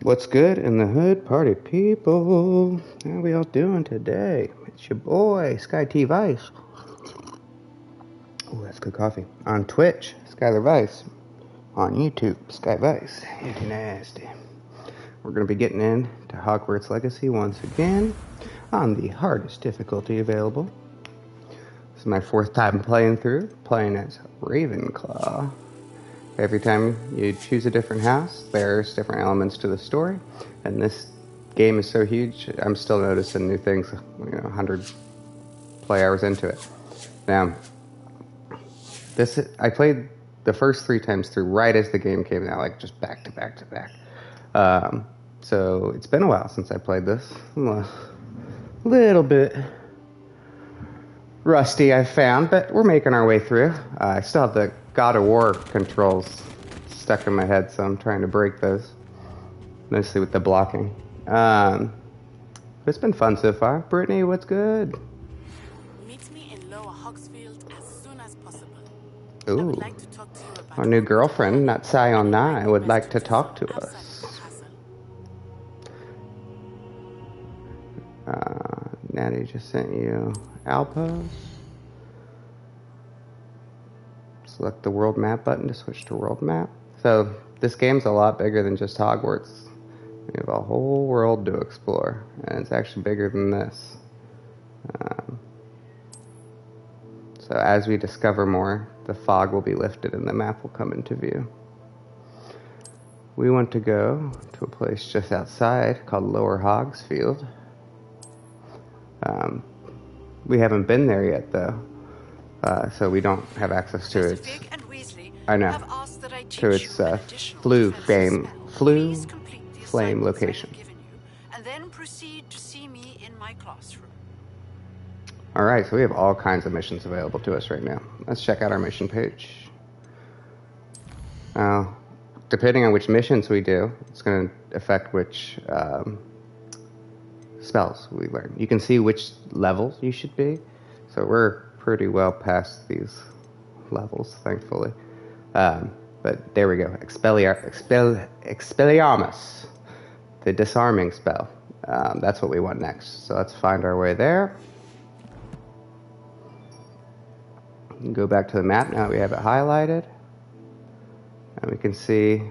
What's good in the hood, party people? How we all doing today? It's your boy, Sky T Vice. Oh, that's good coffee. On Twitch, Skylar Vice. On YouTube, Sky Vice. Ain't nasty. We're going to be getting into Hogwarts Legacy once again on the hardest difficulty available. This is my fourth time playing as Ravenclaw. Every time you choose a different house, there's different elements to the story, and this game is so huge, I'm still noticing new things, 100 play hours into it. Now, I played the first 3 times through right as the game came out, like just back to back to back. So it's been a while since I played this. I'm a little bit rusty, I've found, but we're making our way through. I still have the God of War controls stuck in my head, so I'm trying to break those, mostly with the blocking. It's been fun so far. Brittany, what's good? Meet me in Lower Hogsfield as soon as possible. Ooh, I would like to talk to you about our new girlfriend, not Sion Nai, would like to talk to us. Natty just sent you Alpos. Select the world map button to switch to world map. So this game's a lot bigger than just Hogwarts. We have a whole world to explore, and it's actually bigger than this. So as we discover more, the fog will be lifted and the map will come into view. We want to go to a place just outside called Lower Hogsfield. We haven't been there yet, though, so we don't have access to its. I know. To its flu flame location. And then proceed to see me in my classroom. All right, so we have all kinds of missions available to us right now. Let's check out our mission page. Depending on which missions we do, it's going to affect which spells we learn. You can see which levels you should be. So we're pretty well past these levels, thankfully. But there we go. Expelliarmus. The disarming spell. That's what we want next. So let's find our way there. Go back to the map now that we have it highlighted. And we can see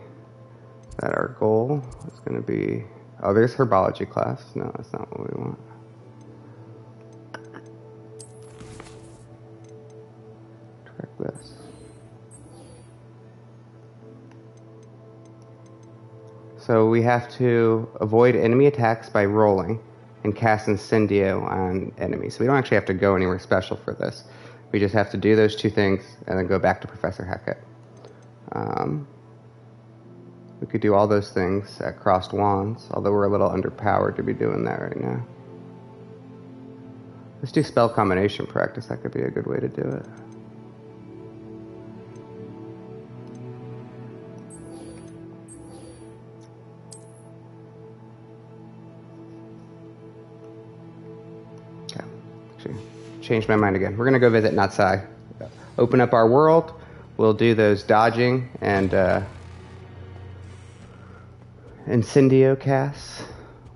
that our goal is going to be... Oh, there's herbology class. No, that's not what we want. Track this. So we have to avoid enemy attacks by rolling and cast Incendio on enemies. So we don't actually have to go anywhere special for this. We just have to do those 2 things and then go back to Professor Hackett. We could do all those things at crossed wands, although we're a little underpowered to be doing that right now. Let's do spell combination practice. That could be a good way to do it. Okay. Actually, changed my mind again. We're going to go visit Natsai. Open up our world. We'll do those dodging and Incendio casts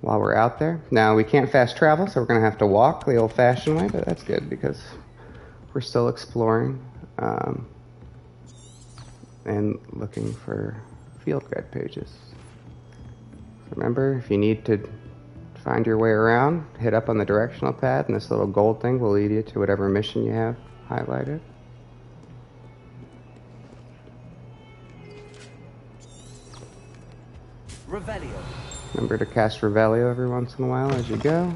while we're out there. Now, we can't fast travel, so we're going to have to walk the old-fashioned way, but that's good because we're still exploring and looking for field guide pages. Remember, if you need to find your way around, hit up on the directional pad, and this little gold thing will lead you to whatever mission you have highlighted. Revelio. Remember to cast Revelio every once in a while as you go.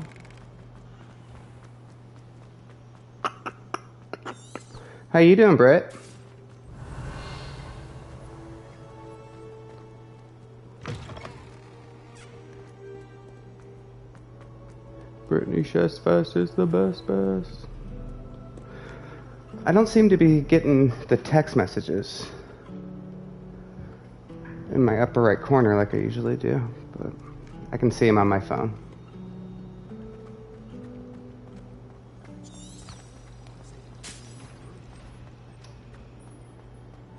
How you doing, Britt? Brittany Chestfest is the best. I don't seem to be getting the text messages in my upper right corner like I usually do, but I can see them on my phone.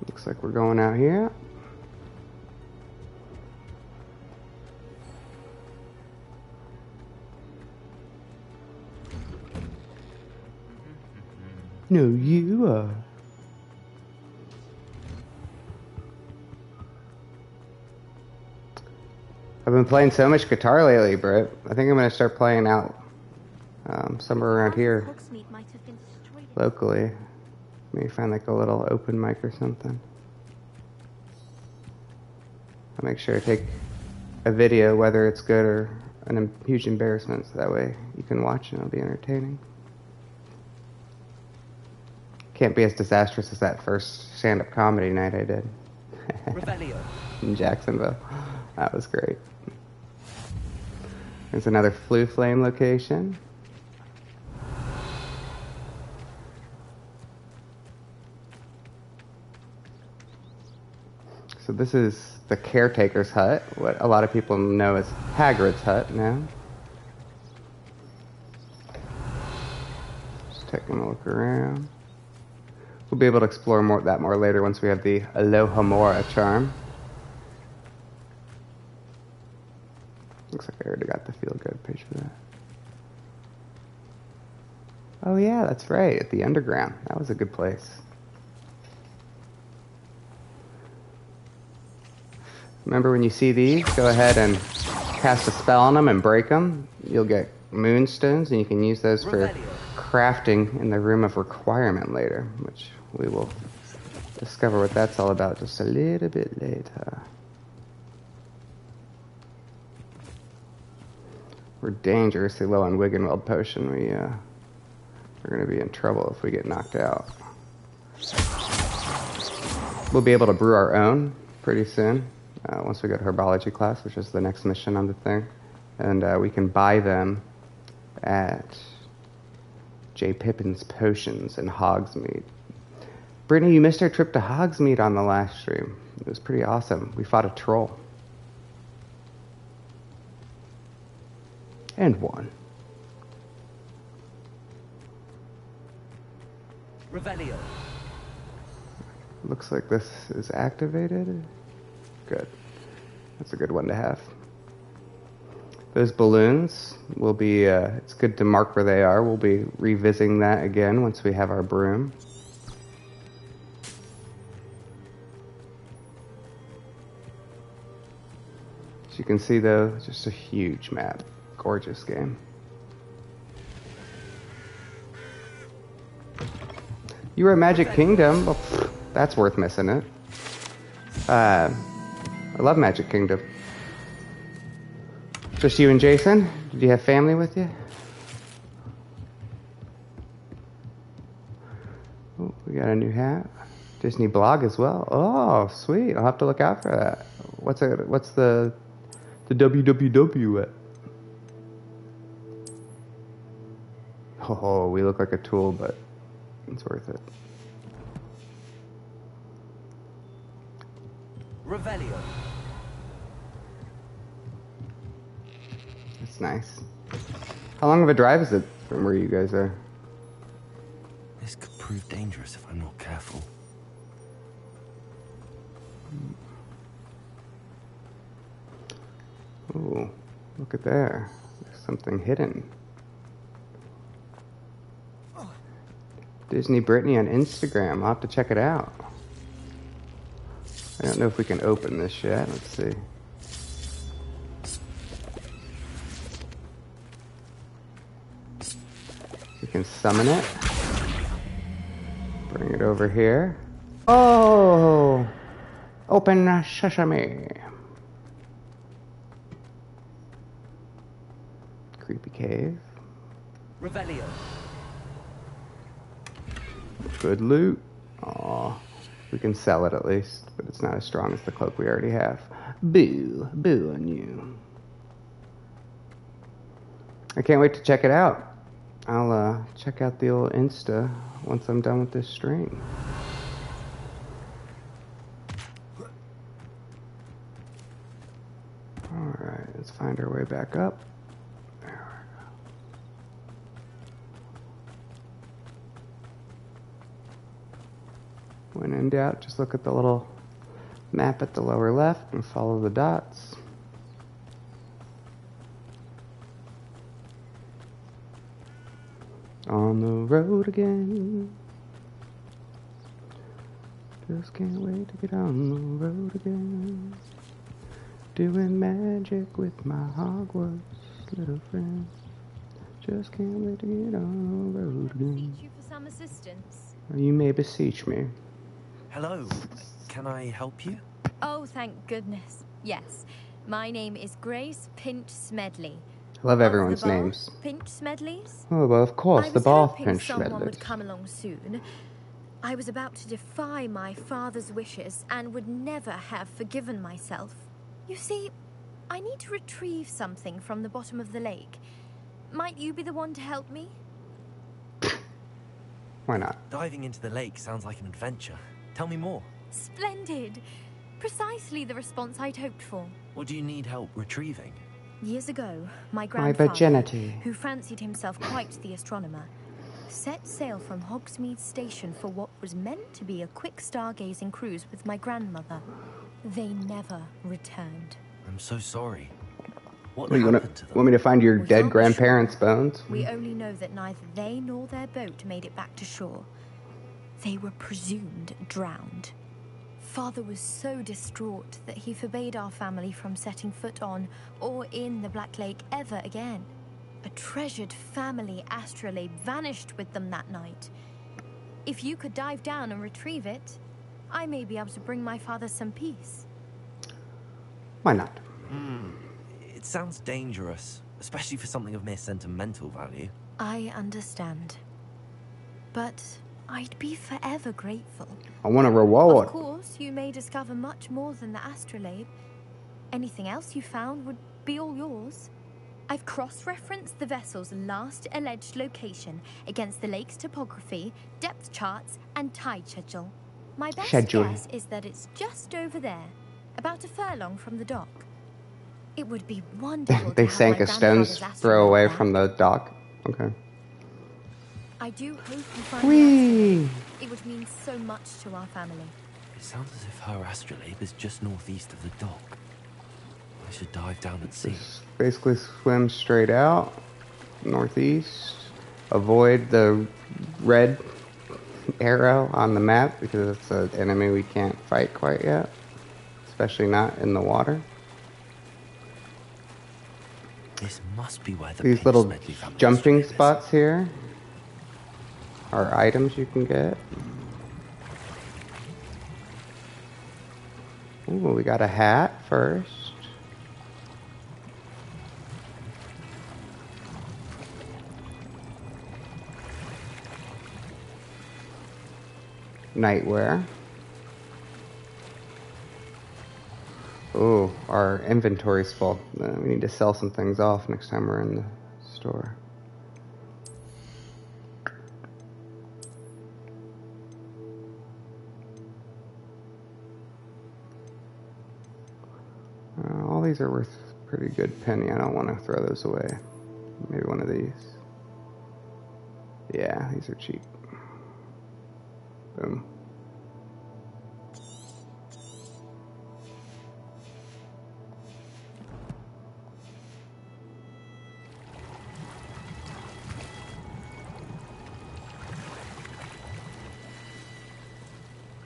Looks like we're going out here. No, you are. I've been playing so much guitar lately, Britt. I think I'm going to start playing out somewhere around here, locally. Maybe find like a little open mic or something. I'll make sure I take a video, whether it's good or a huge embarrassment, so that way you can watch and it'll be entertaining. Can't be as disastrous as that first stand-up comedy night I did in Jacksonville. That was great. There's another Flu Flame location. So this is the caretaker's hut, what a lot of people know as Hagrid's hut now. Just taking a look around. We'll be able to explore that more later once we have the Alohomora charm. Looks like I already got the feel good page for that. Oh yeah, that's right, at the underground. That was a good place. Remember, when you see these, go ahead and cast a spell on them and break them. You'll get moonstones, and you can use those for crafting in the Room of Requirement later, which we will discover what that's all about just a little bit later. We're dangerously low on Wiggenweld potion. We're going to be in trouble if we get knocked out. We'll be able to brew our own pretty soon, once we go to Herbology class, which is the next mission on the thing. And we can buy them at J. Pippin's Potions in Hogsmeade. Brittany, you missed our trip to Hogsmeade on the last stream. It was pretty awesome. We fought a troll. And won. Revelio. Looks like this is activated. Good. That's a good one to have. Those balloons will be, it's good to mark where they are. We'll be revisiting that again once we have our broom. As you can see though, just a huge map. Gorgeous game. You were at Magic Kingdom. Well, that's worth missing it. I love Magic Kingdom. Just you and Jason? Did you have family with you? Oh, we got a new hat. Disney blog as well. Oh, sweet. I'll have to look out for that. What's the www at? Oh, we look like a tool, but it's worth it. Revelio. It's nice. How long of a drive is it from where you guys are? This could prove dangerous if I'm not careful. Ooh, look at there. There's something hidden. Disney Brittany on Instagram. I'll have to check it out. I don't know if we can open this yet. Let's see. We can summon it. Bring it over here. Oh! Open sesame. Creepy cave. Revelio. Good loot. Aw. We can sell it at least, but it's not as strong as the cloak we already have. Boo. Boo on you. I can't wait to check it out. I'll check out the old Insta once I'm done with this stream. Alright, let's find our way back up. When in doubt, just look at the little map at the lower left and follow the dots. On the road again. Just can't wait to get on the road again. Doing magic with my Hogwarts little friend. Just can't wait to get on the road again. Beseech you for some assistance. You may beseech me. Hello. Can I help you? Oh, thank goodness. Yes. My name is Grace Pinch Smedley. I love Of everyone's the Bath names. Pinch Smedleys? Oh, well, of course, I the was Bath hoping Pinch someone would Medleys. come along soon. I was about to defy my father's wishes and would never have forgiven myself. You see, I need to retrieve something from the bottom of the lake. Might you be the one to help me? Why not? Diving into the lake sounds like an adventure. Tell me more. Splendid! Precisely the response I'd hoped for. What do you need help retrieving? Years ago, my My grandfather, virginity. who fancied himself quite the astronomer, set sail from Hogsmeade Station for what was meant to be a quick stargazing cruise with my grandmother. They never returned. I'm so sorry. What What, you happened to them? want me to find your We dead aren't grandparents' sure. bones? We only know that neither they nor their boat made it back to shore. They were presumed drowned. Father was so distraught that he forbade our family from setting foot on or in the Black Lake ever again. A treasured family astrolabe vanished with them that night. If you could dive down and retrieve it, I may be able to bring my father some peace. Why not? It sounds dangerous, especially for something of mere sentimental value. I understand. But I'd be forever grateful. I want a reward. Of course, you may discover much more than the astrolabe. Anything else you found would be all yours. I've cross-referenced the vessel's last alleged location against the lake's topography, depth charts, and tide schedule. My best guess is that it's just over there, about a furlong from the dock. It would be wonderful They to have sank my a stone's grandfather's throw astrolabe away back. from the dock. Okay. I do hope you find the Whee! astrolabe. It would mean so much to our family. It sounds as if her astrolabe is just northeast of the dock. I should dive down and see. Just basically swim straight out, northeast. Avoid the red arrow on the map because it's an enemy we can't fight quite yet, especially not in the water. This must be where the These Pinch little Smedley family jumping astrolabe is. spots here are items you can get. Ooh, we got a hat first. Nightwear. Ooh, our inventory's full. We need to sell some things off next time we're in the store. All these are worth a pretty good penny. I don't want to throw those away. Maybe one of these. Yeah, these are cheap. Boom.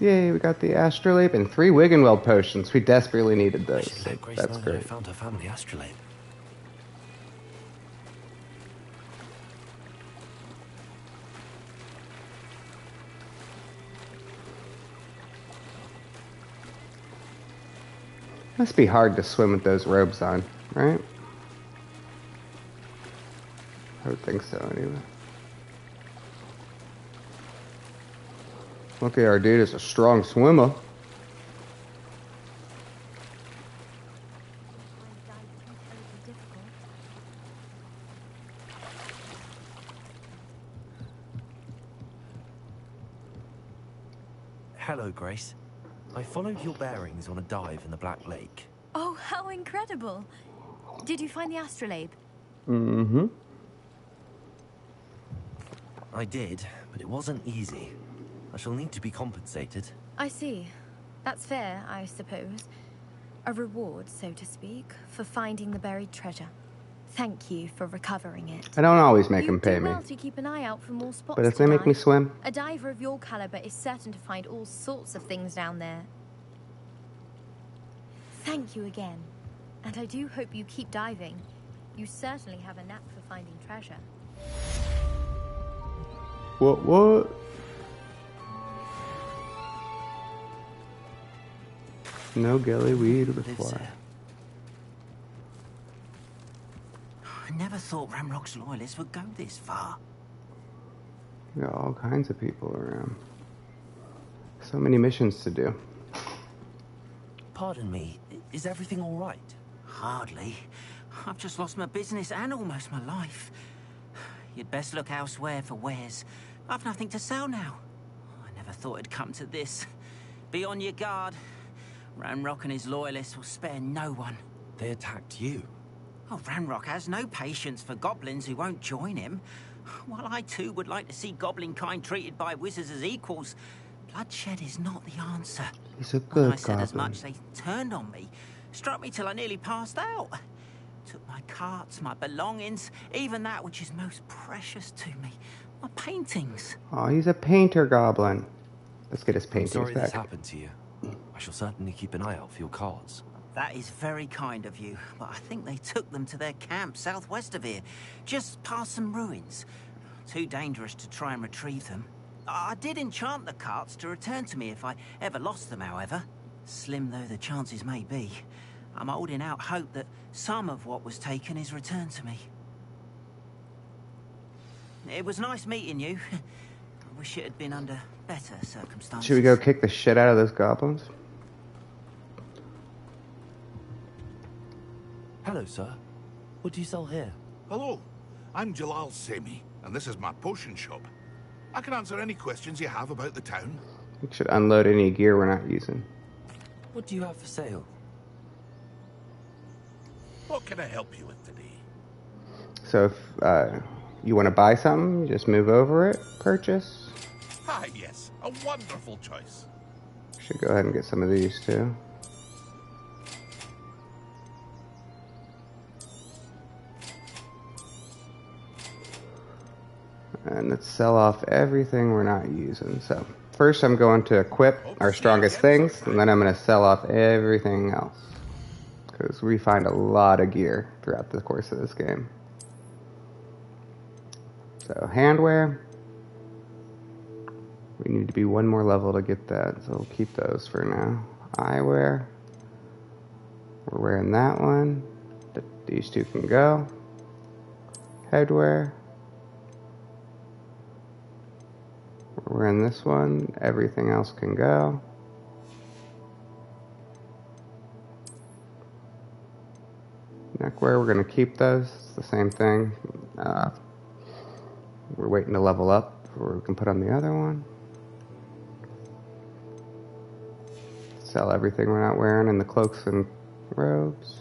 Yay, we got the astrolabe and 3 Wiggenweld potions. We desperately needed I those. should let Grace That's know that I great. found her family astrolabe. Must be hard to swim with those robes on, right? I would think so, anyway. Okay, our dude is a strong swimmer. Hello, Grace. I followed your bearings on a dive in the Black Lake. Oh, how incredible! Did you find the astrolabe? Mm-hmm. I did, but it wasn't easy. I shall need to be compensated. I see. That's fair, I suppose. A reward, so to speak, for finding the buried treasure. Thank you for recovering it. I don't always make them pay You do me. well to keep an eye out for more spots. But if to they make me dive. swim, A diver of your caliber is certain to find all sorts of things down there. Thank you again. And I do hope you keep diving. You certainly have a knack for finding treasure. what? No gillyweed or Lives fly. here. I never thought Ramrock's loyalists would go this far. We got all kinds of people around. So many missions to do. Pardon me, is everything all right? Hardly. I've just lost my business and almost my life. You'd best look elsewhere for wares. I've nothing to sell now. I never thought it'd come to this. Be on your guard. Ranrock and his loyalists will spare no one. They attacked you. Oh, Ranrock has no patience for goblins who won't join him. While I too would like to see goblin kind treated by wizards as equals, bloodshed is not the answer. He's a When good I said as goblin. much, they turned on me, struck me till I nearly passed out. Took my carts, my belongings, even that which is most precious to me, my paintings. Oh, he's a painter goblin. Let's get his I'm paintings sorry this back. happened to you. I shall certainly keep an eye out for your cards. That is very kind of you, but I think they took them to their camp southwest of here, just past some ruins. Too dangerous to try and retrieve them. I did enchant the carts to return to me if I ever lost them, however. Slim though the chances may be, I'm holding out hope that some of what was taken is returned to me. It was nice meeting you. I wish it had been under better circumstances. Should we go kick the shit out of those goblins? Hello, sir. What do you sell here? Hello, I'm Jalal Semi, and this is my potion shop. I can answer any questions you have about the town. We should unload any gear we're not using. What do you have for sale? What can I help you with today? So if you want to buy something, you just move over it, purchase. Ah, yes, a wonderful choice. Should go ahead and get some of these too. And let's sell off everything we're not using. So first I'm going to equip our strongest things, and then I'm going to sell off everything else. Because we find a lot of gear throughout the course of this game. So handwear. We need to be one more level to get that, so we'll keep those for now. Eyewear. We're wearing that one. These two can go. Headwear. We're wearing this one. Everything else can go. Neckwear, we're going to keep those. It's the same thing. We're waiting to level up before we can put on the other one. Sell everything we're not wearing in the cloaks and robes.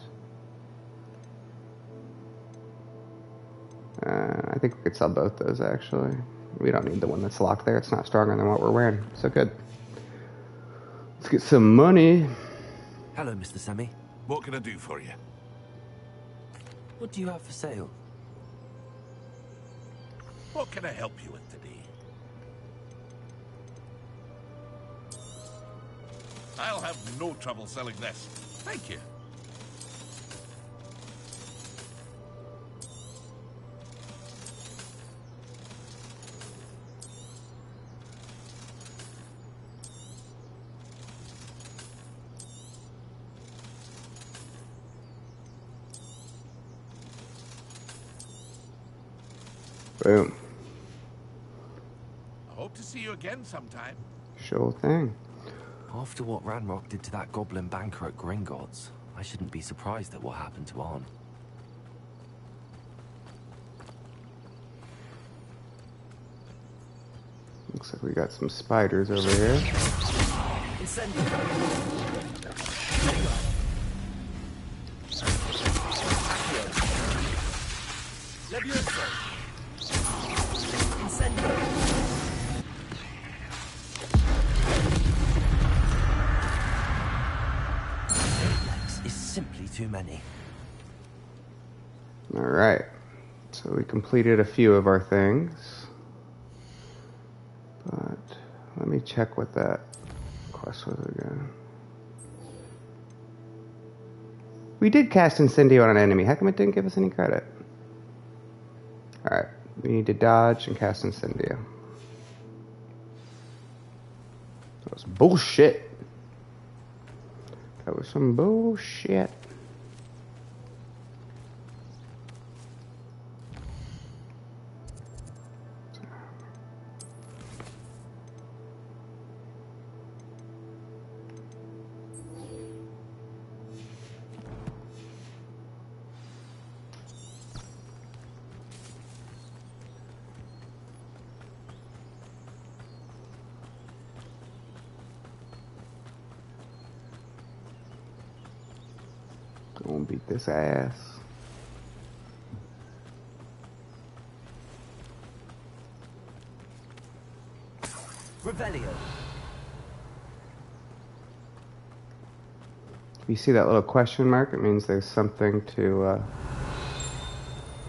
I think we could sell both those actually. We don't need the one that's locked there. It's not stronger than what we're wearing. So good. Let's get some money. Hello, Mr. Semi. What can I do for you? What do you have for sale? What can I help you with today? I'll have no trouble selling this. Thank you. Boom. I hope to see you again sometime. Sure thing. After what Ranrock did to that goblin banker at Gringotts, I shouldn't be surprised at what happened to Arn. Looks like we got some spiders over here. Is simply too many. Alright. So we completed a few of our things. But let me check what that quest was again. We did cast Incendio on an enemy. How come it didn't give us any credit? Alright. We need to dodge and cast Incendio. That was bullshit. That was some bullshit. Gonna beat this ass. Revelio. If you see that little question mark, it means there's something to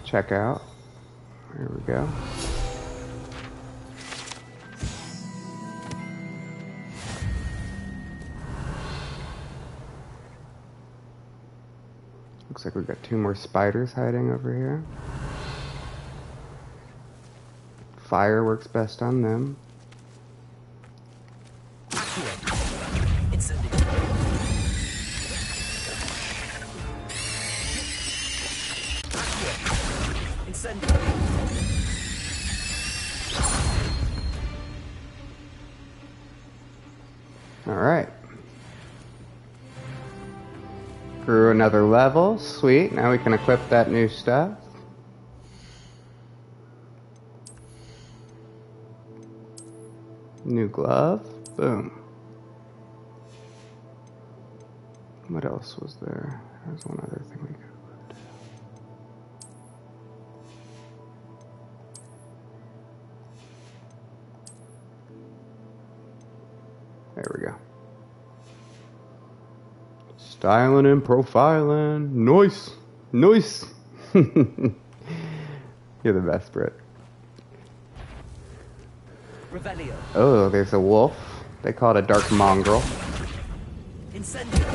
check out. There we go. Looks like we've got 2 more spiders hiding over here. Fire works best on them. Alright. Grew another level. Sweet. Now we can equip that new stuff. New glove. Boom. What else was there? There's one other thing we could equip. There we go. Styling and profiling. Nice. Nice. You're the best, Britt. Revelio. Oh, there's a wolf. They call it a dark mongrel. Incendio.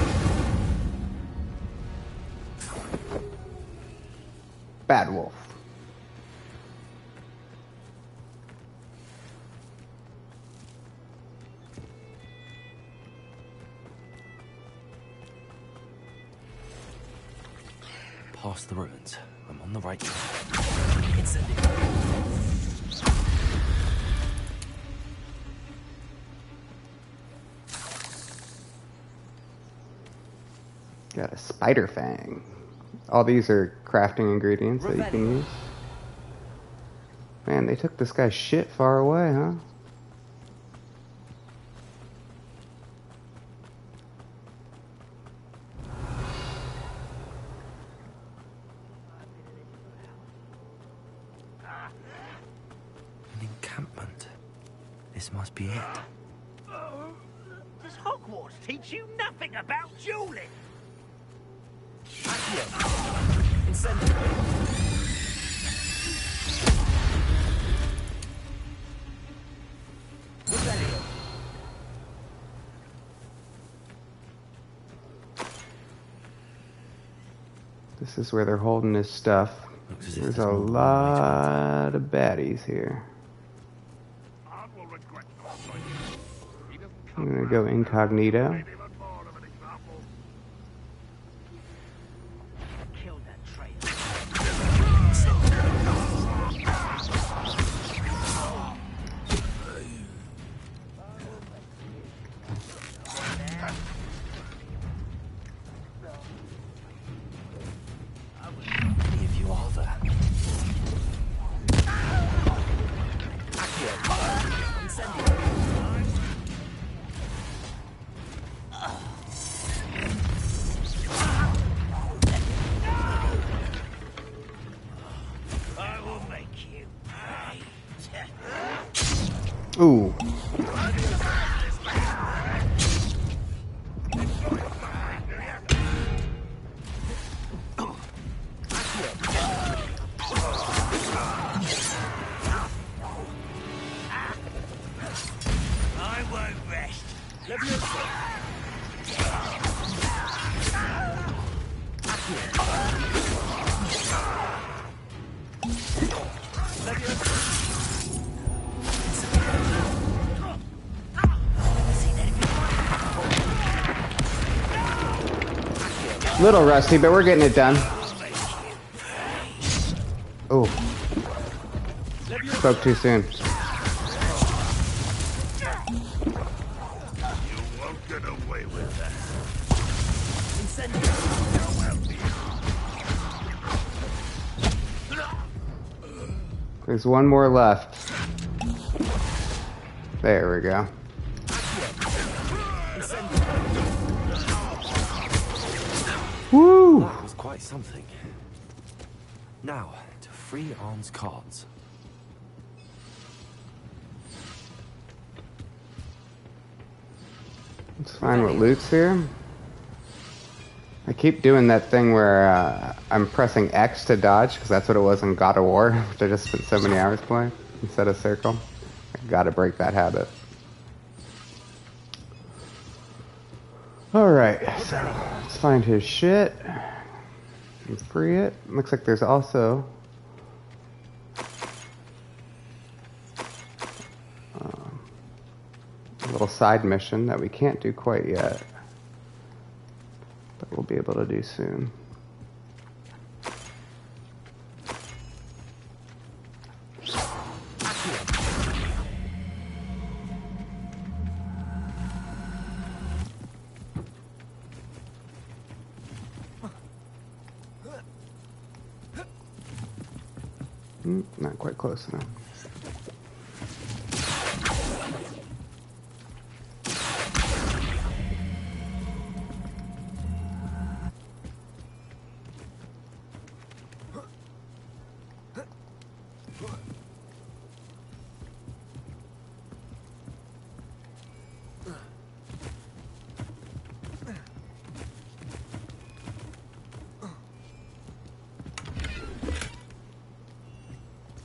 Bad wolf. Past the ruins. I'm on the right track. Got a spider fang. All these are crafting ingredients that you can use. Man, they took this guy's shit far away, huh? An encampment. This must be it. Does Hogwarts teach you nothing about dueling? This is where they're holding his stuff. There's a lot of baddies here. I'm gonna go incognito. Ooh. Little rusty, but we're getting it done. Oh. Spoke too soon. You won't get away with that. There's one more left. There we go. Woo! That was quite something. Now, to free Arn's cards. Let's find what loot's here. I keep doing that thing where I'm pressing X to dodge, because that's what it was in God of War, which I just spent so many hours playing, instead of circle. I gotta break that habit. Alright, so let's find his shit and free it. Looks like there's also a little side mission that we can't do quite yet, but we'll be able to do soon. Not quite close enough.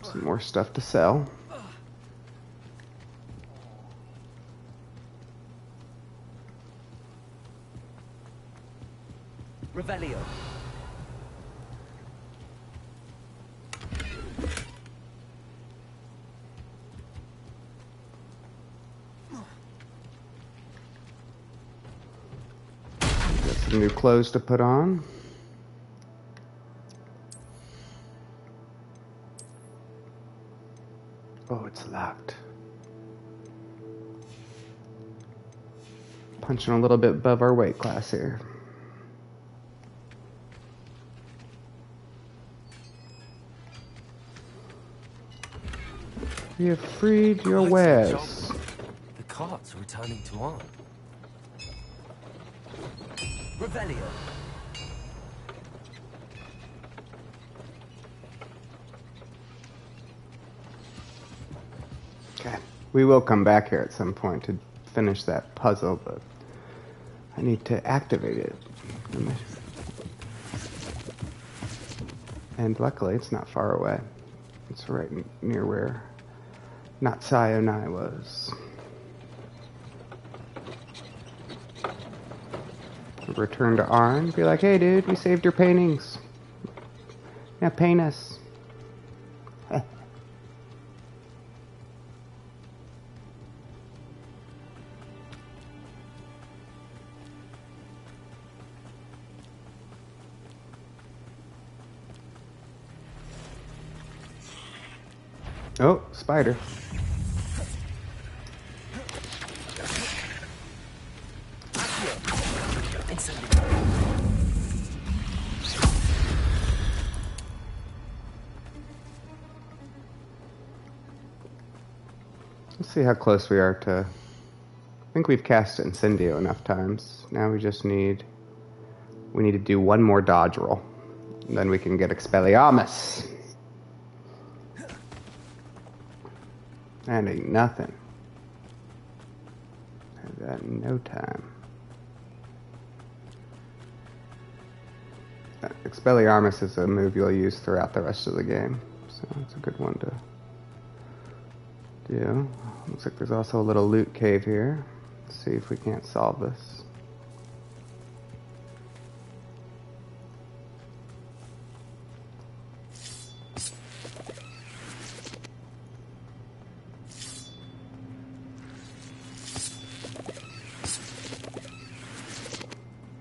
Some more stuff to sell. Revelio. Got some new clothes to put on. Oh, it's locked. Punching a little bit above our weight class here. You have freed your wares. The cards are returning to Arn. Revelio. Okay. We will come back here at some point to finish that puzzle, but I need to activate it. And luckily, it's not far away. It's right near where Not Sayonai was. Return to Arn. Be like, hey dude, we saved your paintings. Yeah, paint us. Oh, spider. Let's see how close we are to... I think we've cast Incendio enough times. Now we just need... We need to do one more dodge roll. And then we can get Expelliarmus. That ain't nothing. Have that in no time. Expelliarmus is a move you'll use throughout the rest of the game. So it's a good one to do. Looks like there's also a little loot cave here. Let's see if we can't solve this.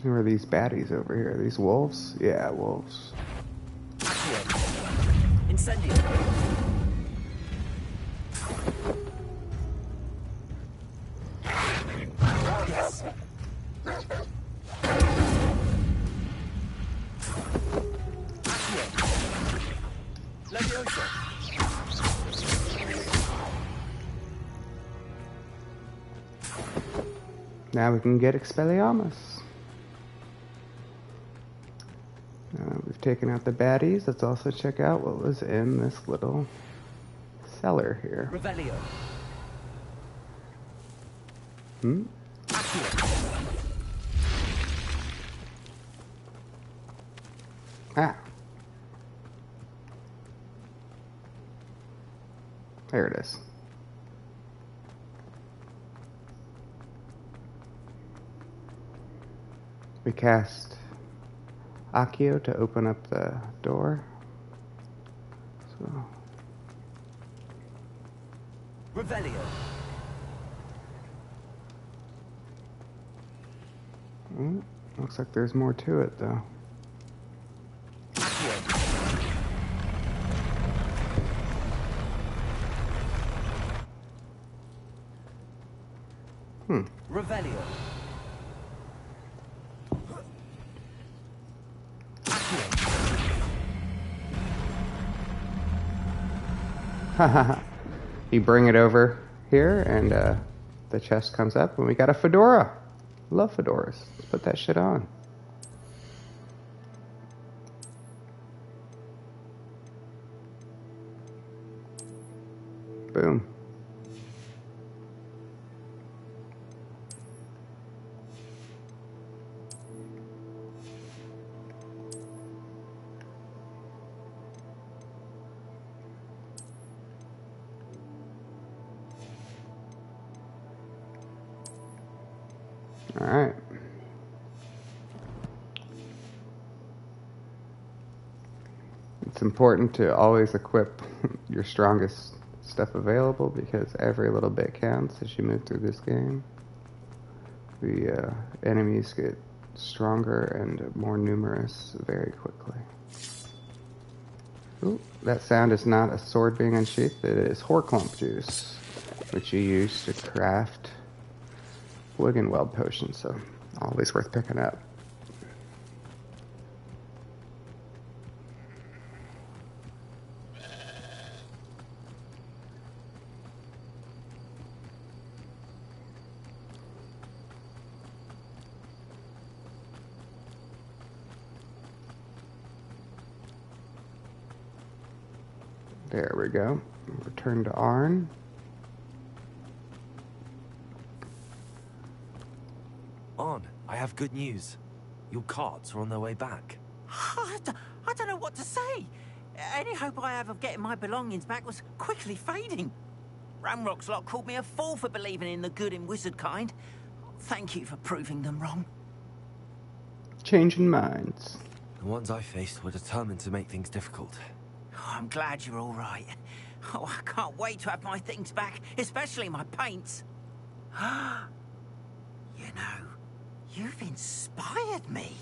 Who are these baddies over here? Are these wolves? Yeah, wolves. Incendio. Yes. Leviosa. Now we can get Expelliarmus. We've taken out the baddies. Let's also check out what was in this little cellar here. Revelio. Ah. There it is. We cast Accio to open up the door. So. Revelio. Looks like there's more to it, though. Revelio. You bring it over here, and the chest comes up, and we got a fedora. Love fedoras. Let's put that shit on. Boom. All right. It's important to always equip your strongest stuff available because every little bit counts as you move through this game. The enemies get stronger and more numerous very quickly. Ooh, that sound is not a sword being unsheathed, it is Horklump juice, which you use to craft Wiggenweld potion, so always worth picking up. There we go. Return to Arn. On, I have good news. Your carts are on their way back. I don't know what to say. Any hope I have of getting my belongings back was quickly fading. Ramrock's lot called me a fool for believing in the good in wizard kind. Thank you for proving them wrong. Changing minds. The ones I faced were determined to make things difficult. Oh, I'm glad you're all right. Oh, I can't wait to have my things back, especially my paints. You know, you've inspired me.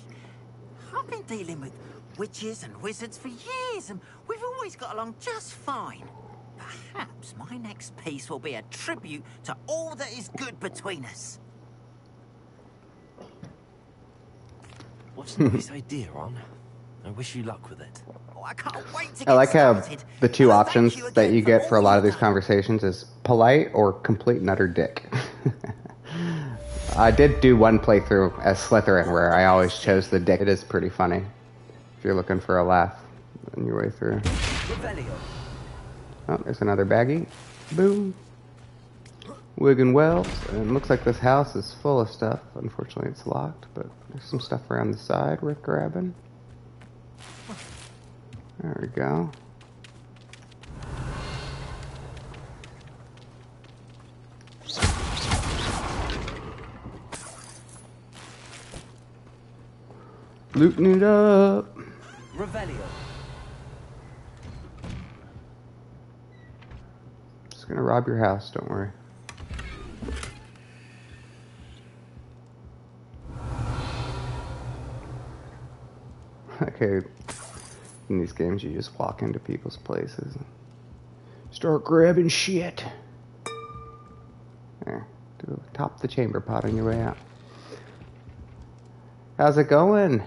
I've been dealing with witches and wizards for years, and we've always got along just fine. Perhaps my next piece will be a tribute to all that is good between us. What's a nice idea, On? I wish you luck with it. Oh, I can't wait to get I like how started. the two Thank options you that again you get for a all lot of you've these done. conversations is polite or complete nutter dick. I did do one playthrough as Slytherin where I always chose the dick. It is pretty funny if you're looking for a laugh on your way through. Revelio. Oh, there's another baggie. Boom. Wiggenweld. And it looks like this house is full of stuff. Unfortunately, it's locked, but there's some stuff around the side worth grabbing. There we go. Looting it up. Revelio. Just gonna rob your house, don't worry. Okay, in these games, you just walk into people's places and start grabbing shit. There, top the chamber pot on your way out. How's it going,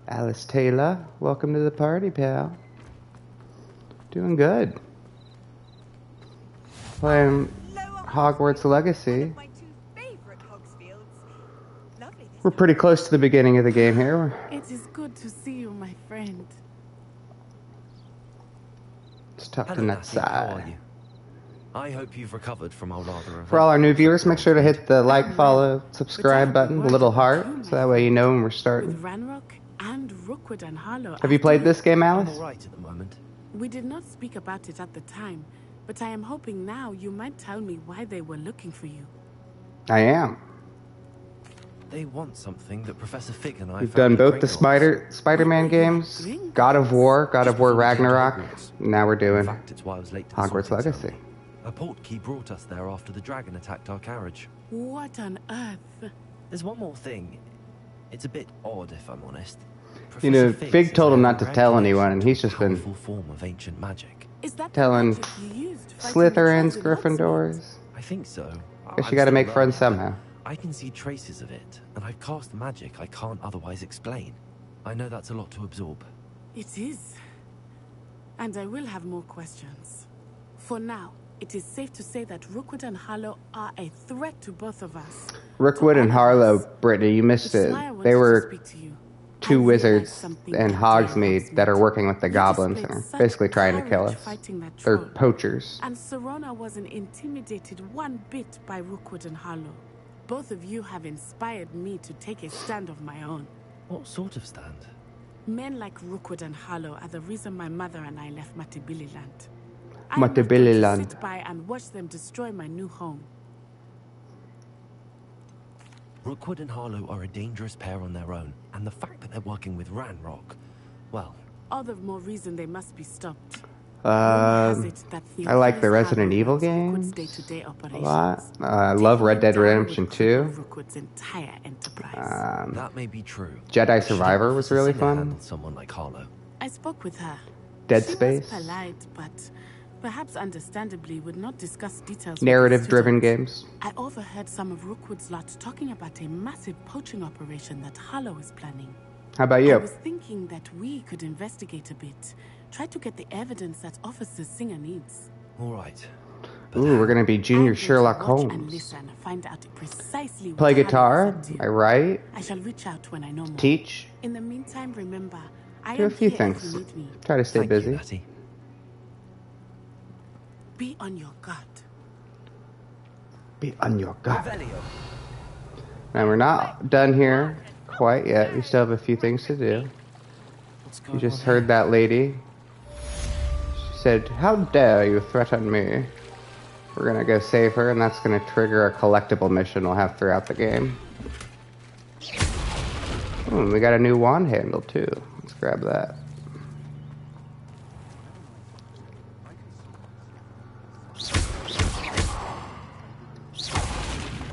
Alice Taylor? Welcome to the party, pal. Doing good. Playing Hogwarts Legacy. We're pretty close to the beginning of the game here. It is good to see you, my friend. It's tucked Hello, in that Natty, how are side. you? I hope you've recovered from our rather... For all our new viewers, make sure to hit the like, follow, subscribe button, the little heart, so that way you know when we're starting. With Ranrock and Rookwood and Harlow. Have you played this game, I'm Alice? alright at the moment. We did not speak about it at the time, but I am hoping now you might tell me why they were looking for you. I am. They want something that Professor Fig and I We've found done at both the Gringotts. Spider-Man games, God of War Ragnarok. Now we're In doing fact, it's why I was late to the Hogwarts sorting Legacy. ceremony. A portkey brought us there after the dragon attacked our carriage. What on earth? There's one more thing. It's a bit odd, if I'm honest. You know, Professor Fig says told him they're not to tell regulation anyone, and he's to a just been powerful form of ancient magic. Is that telling the magic you used fighting the Slytherins, trolls in Hogsmeade? Gryffindors. I think so. Guess I'm you gotta still make friends learning, but somehow. I can see traces of it, and I've cast magic I can't otherwise explain. I know that's a lot to absorb. It is. And I will have more questions. For now, it is safe to say that Rookwood and Harlow are a threat to both of us. Rookwood and Harlow, Brittany, you missed It's it. why I wanted They to were speak to you. I two realized wizards something in that day in Hogsmeade that are Hogsmeade. working with the You goblins and displayed are such basically trying to kill courage us. fighting that They're troll. poachers. And Serona wasn't intimidated one bit by Rookwood and Harlow. Both of you have inspired me to take a stand of my own. What sort of stand? Men like Rookwood and Harlow are the reason my mother and I left Matabeleland. I'm not going to Matabeleland. sit by and watch them destroy my new home. Rookwood and Harlow are a dangerous pair on their own, and the fact that they're working with Ranrock, well... All the more reason they must be stopped. I like the Resident Evil games a lot. I love Red Dead Redemption 2. that may be true. Jedi Survivor was really fun. Handle someone like Harlow. I spoke with her. Dead She Space. was polite, but perhaps understandably would not discuss details. with the Narrative-driven students. games. I overheard some of Rookwood's lot talking about a massive poaching operation that Harlow is planning. How about I you? was thinking that we could investigate a bit. Try to get the evidence that Officer Singer needs. All right. Ooh, we're gonna be Junior I'm going to Sherlock watch and Holmes. listen, find out precisely what Play Harlow guitar. is up to. I write. I shall reach out when I know more. Teach. In the meantime, remember, I Do a am few here if things. you need me. Try to stay Thank busy. you, Natty. Be on your guard. Be on your guard. Revelio. And we're not done here quite yet. We still have a few things to do. What's You going just on heard here? that lady. She said, "How dare you threaten me?" We're gonna go save her, and that's gonna trigger a collectible mission we'll have throughout the game. Ooh, and we got a new wand handle too. Let's grab that.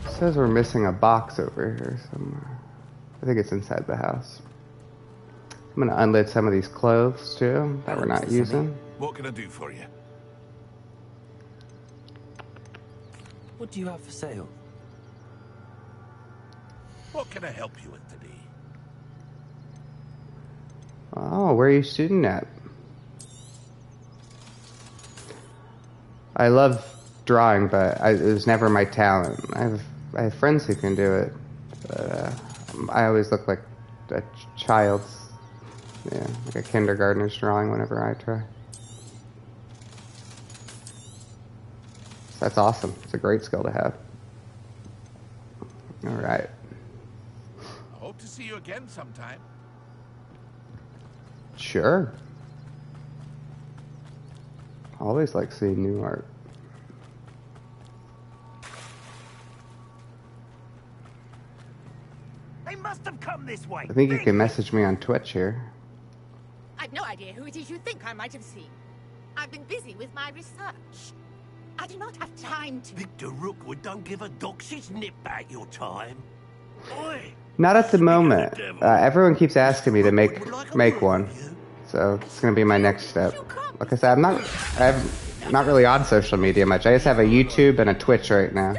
It says we're missing a box over here somewhere. I think it's inside the house. I'm gonna unlid some of these clothes too that we're not using. What can I do for you? What do you have for sale? What can I help you with today? Oh, where are you shooting at? I love drawing, but it was never my talent. I have friends who can do it, but I always look like a child's, like a kindergartner's drawing whenever I try. That's awesome. It's a great skill to have. All right. I hope to see you again sometime. Sure. Always like seeing new art. They must have come this way. I think you can message me on Twitch here. I've no idea who it is you think I might have seen. I've been busy with my research. I do not have time to... Victor Rookwood don't give a doxy's nip back your time. Oi, Not at the moment. Everyone keeps asking me to make one, so it's gonna be my next step. Like I said, I'm not really on social media much. I just have a YouTube and a Twitch right now.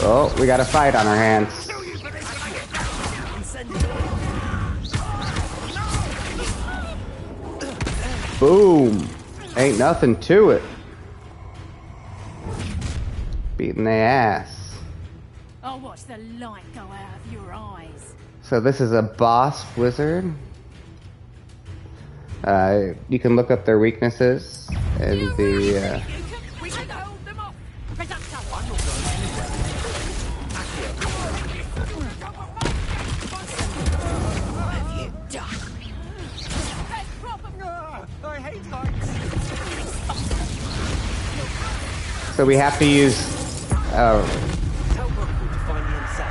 Oh, we got a fight on our hands. Boom! Ain't nothing to it. Beating their ass. I'll watch the light go out of your eyes. So this is a boss wizard. You can look up their weaknesses and the. We can hold them off. I hate heights. So we have to use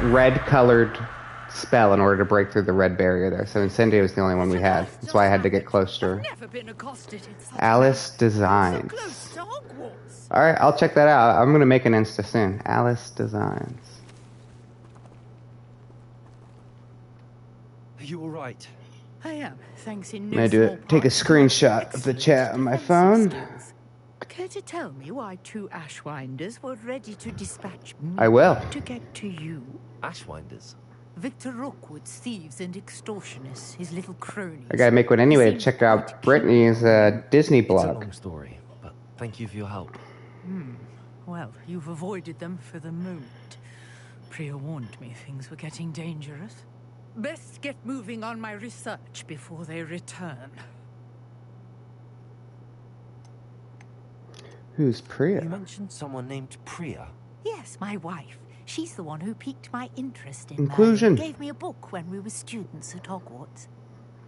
red-colored spell in order to break through the red barrier there. So Incendio was the only one we had. That's why I had to get close to her. Alice Designs. Alright, I'll check that out. I'm going to make an Insta soon. Alice Designs. Are you alright? I am, thanks in I'm no going to do it. Take a screenshot of the chat on my phone. Care to tell me why 2 Ashwinders were ready to dispatch me I will. to get to you? Ashwinders? Victor Rookwood's thieves and extortionists, his little cronies. I gotta make one anyway to check out Brittany's Disney blog. It's a long story, but thank you for your help. Well, you've avoided them for the moment. Priya warned me things were getting dangerous. Best get moving on my research before they return. Who's Priya? You mentioned someone named Priya. Yes, my wife. She's the one who piqued my interest in Inclusion. Merlin. Gave me a book when we were students at Hogwarts.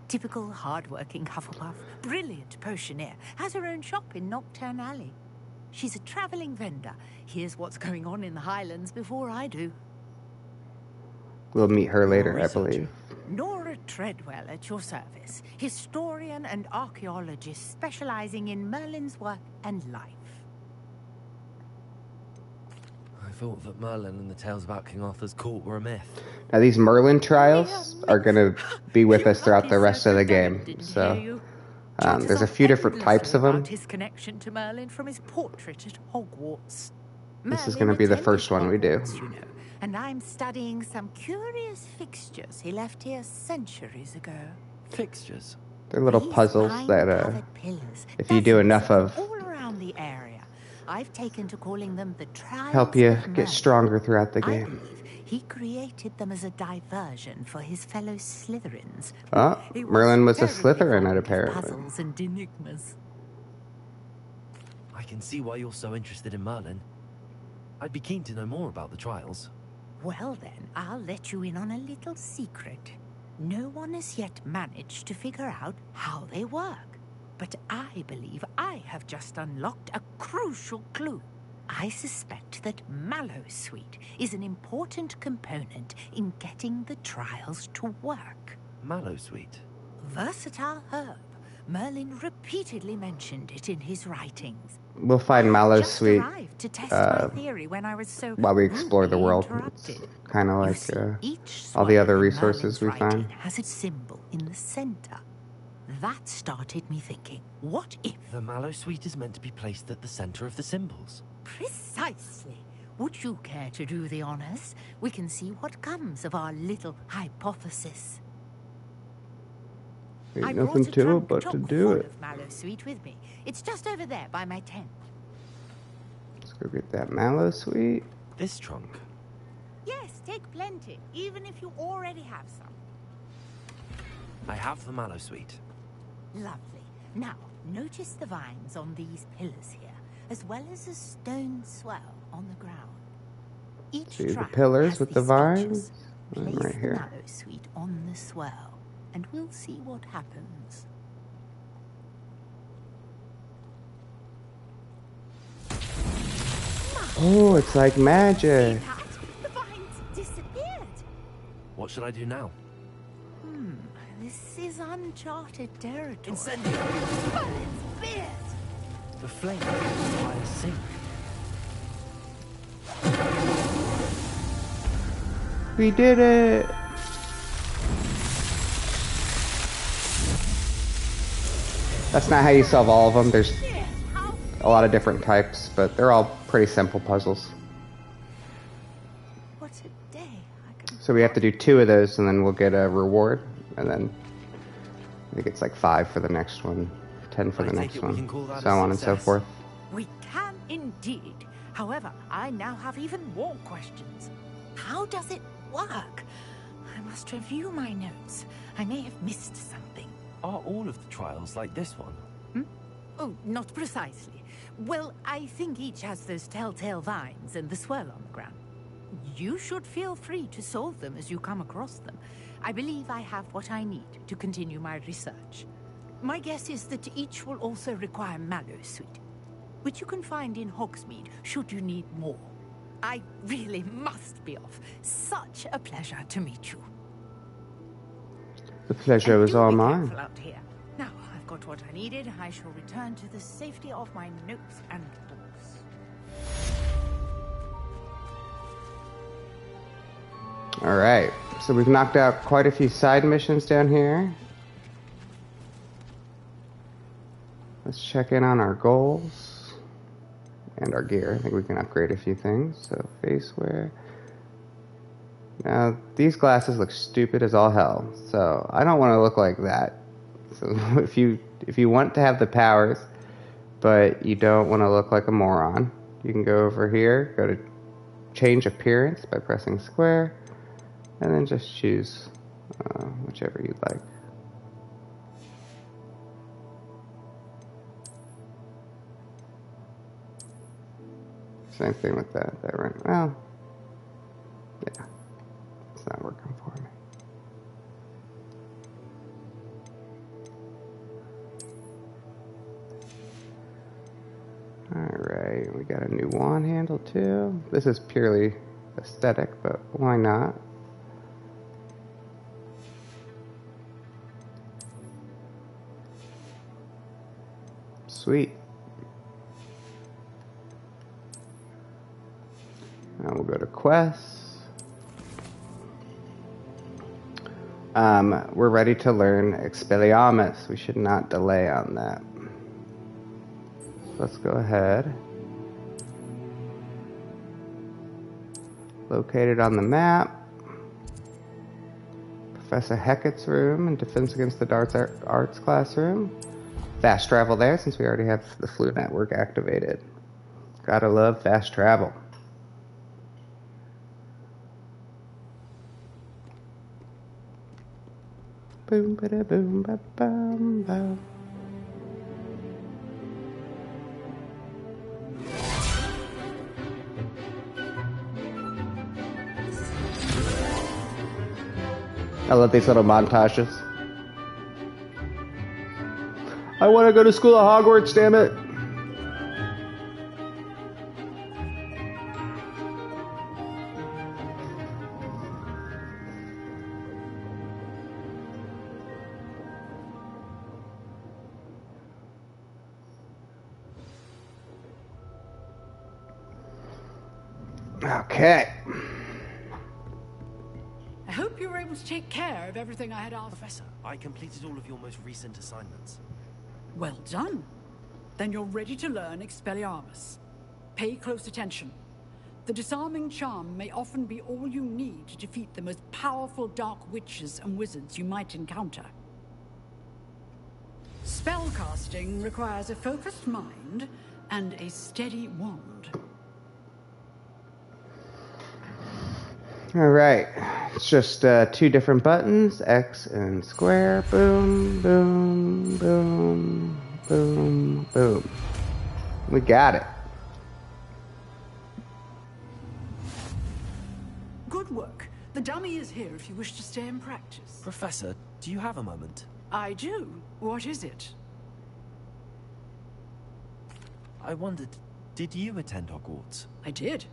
Typical hard-working Hufflepuff, brilliant potioneer, has her own shop in Nocturne Alley. She's a travelling vendor. Hears what's going on in the Highlands before I do. We'll meet her later, I believe. Nora Treadwell at your service, historian and archaeologist specializing in Merlin's work and life. I thought that Merlin and the tales about King Arthur's court were a myth. Now these Merlin trials are going to be with us throughout the rest of the game. So there's a few different types of them. His connection to Merlin from his portrait at Hogwarts. This is going to be the first one we do. You know, and I'm studying some curious fixtures he left here centuries ago. Fixtures? They're little puzzles that if you do enough of, all around the area. I've taken to calling them the trials help you of Merlin. get stronger throughout the I game. believe he created them as a diversion for his fellow Slytherins. He Merlin was a very Slytherin, fond of apparently. Puzzles and enigmas. I can see why you're so interested in Merlin. I'd be keen to know more about the trials. Well then, I'll let you in on a little secret. No one has yet managed to figure out how they work. But I believe I have just unlocked a crucial clue. I suspect that Mallowsweet is an important component in getting the trials to work. Mallowsweet? Versatile herb. Merlin repeatedly mentioned it in his writings. We'll find Mallowsweet to test my theory when I was so while we explore the world. It's kind of like all the other resources we find. Has a symbol in the center. That started me thinking, what if... The Mallowsweet is meant to be placed at the center of the symbols. Precisely. Would you care to do the honors? We can see what comes of our little hypothesis. Ain't nothing to it but to do it. Mallowsweet with me. It's just over there by my tent. Let's go get that Mallowsweet. This trunk? Yes, take plenty, even if you already have some. I have the Mallowsweet. Lovely. Now, notice the vines on these pillars here, as well as a stone swell on the ground. Each See the track pillars has with the these vines? features. Right here. Place the Mallowsweet on the swell, and we'll see what happens. Oh, it's like magic. The vines disappeared. What should I do now? This is uncharted territory. Incendio! Merlin's beard! The flame fire sink. We did it! That's not how you solve all of them. There's a lot of different types, but they're all pretty simple puzzles. What a day. So we have to do 2 of those, and then we'll get a reward. And then I think it's like 5 for the next one, 10 for the next one, so on and so forth. We can indeed. However, I now have even more questions. How does it work? I must review my notes. I may have missed something. Are all of the trials like this one? Oh, not precisely. Well, I think each has those telltale vines and the swirl on the ground. You should feel free to solve them as you come across them. I believe I have what I need to continue my research. My guess is that each will also require Mallowsweet, which you can find in Hogsmeade should you need more. I really must be off. Such a pleasure to meet you. The pleasure was all mine. Out here. Now I've got what I needed. I shall return to the safety of my notes and books. Alright, so we've knocked out quite a few side missions down here. Let's check in on our goals and our gear. I think we can upgrade a few things. So face wear. Now these glasses look stupid as all hell, so I don't want to look like that. So if you want to have the powers, but you don't want to look like a moron, you can go over here, go to change appearance by pressing square, and then just choose whichever you'd like. Same thing with that right. Well, yeah, it's not working for me. Alright, we got a new wand handle too. This is purely aesthetic, but why not? Sweet. Now we'll go to quests. We're ready to learn Expelliarmus. We should not delay on that. Let's go ahead. Located on the map. Professor Hecat's room and Defense Against the Arts classroom. Fast travel there since we already have the Flute network activated. Gotta love fast travel. Boom, ba-da, boom, ba, bum, bum. I love these little montages. I want to go to school at Hogwarts, damn it. Okay. I hope you were able to take care of everything I had asked. Professor, I completed all of your most recent assignments. Well done. Then you're ready to learn Expelliarmus. Pay close attention. The disarming charm may often be all you need to defeat the most powerful dark witches and wizards you might encounter. Spellcasting requires a focused mind and a steady wand. Alright, it's just 2 different buttons, X and square. Boom, boom, boom, boom, boom. We got it. Good work. The dummy is here if you wish to stay and practice. Professor, do you have a moment? I do. What is it? I wondered, did you attend Hogwarts? I did.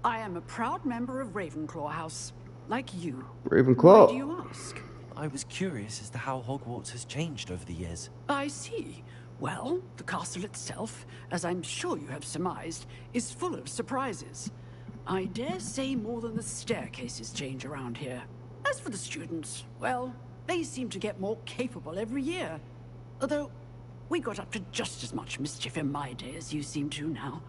I am a proud member of Ravenclaw House, like you. Ravenclaw. Why do you ask? I was curious as to how Hogwarts has changed over the years. I see. Well, the castle itself, as I'm sure you have surmised, is full of surprises. I dare say more than the staircases change around here. As for the students, well, they seem to get more capable every year. Although, we got up to just as much mischief in my day as you seem to now.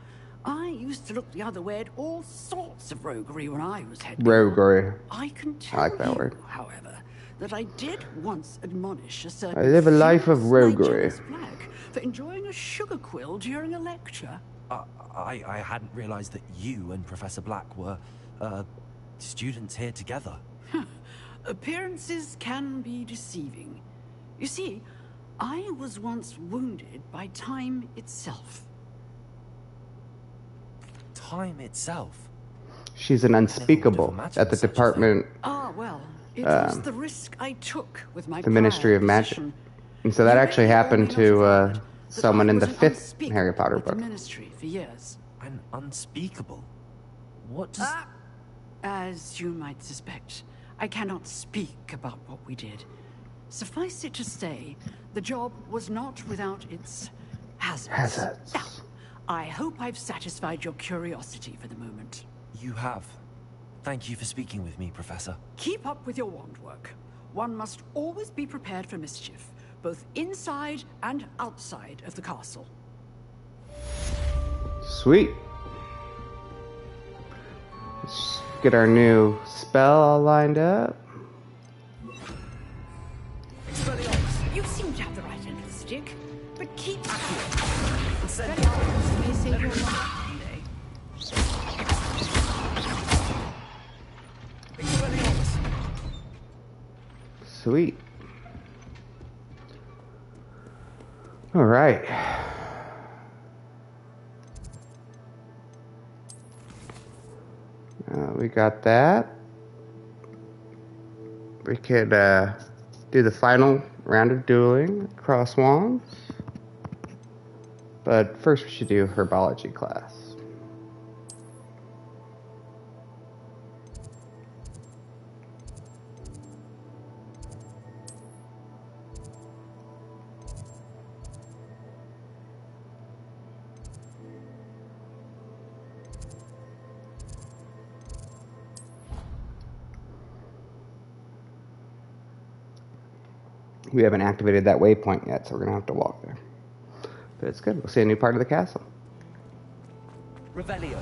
I used to look the other way at all sorts of roguery when I was head girl. Roguery. I can tell I like that you, word. however, that I did once admonish a certain I live a life of famous roguery. Nigerian flag for enjoying a sugar quill during a lecture. I hadn't realized that you and Professor Black were, students here together. Appearances can be deceiving. You see, I was once wounded by time itself. Time itself? She's an unspeakable at the department. Ah, well, it was the risk I took with my the Ministry of Magic. position. And so that You actually may or happened may not to have heard that someone I in the was 5th unspeakable Harry Potter with the book. Ministry for years. And unspeakable? What does... As you might suspect, I cannot speak about what we did. Suffice it to say, the job was not without its hazards. Now, I hope I've satisfied your curiosity for the moment. You have. Thank you for speaking with me, Professor. Keep up with your wand work. One must always be prepared for mischief, both inside and outside of the castle. Sweet. Let's get our new spell all lined up. You seem to have the right end of the stick, but keep at it. Expelliarmus may save your life someday. Sweet. All right. We got that. We could do the final round of dueling across wands. But first we should do herbology class. We haven't activated that waypoint yet, so we're going to have to walk there. But it's good. We'll see a new part of the castle. Revelio.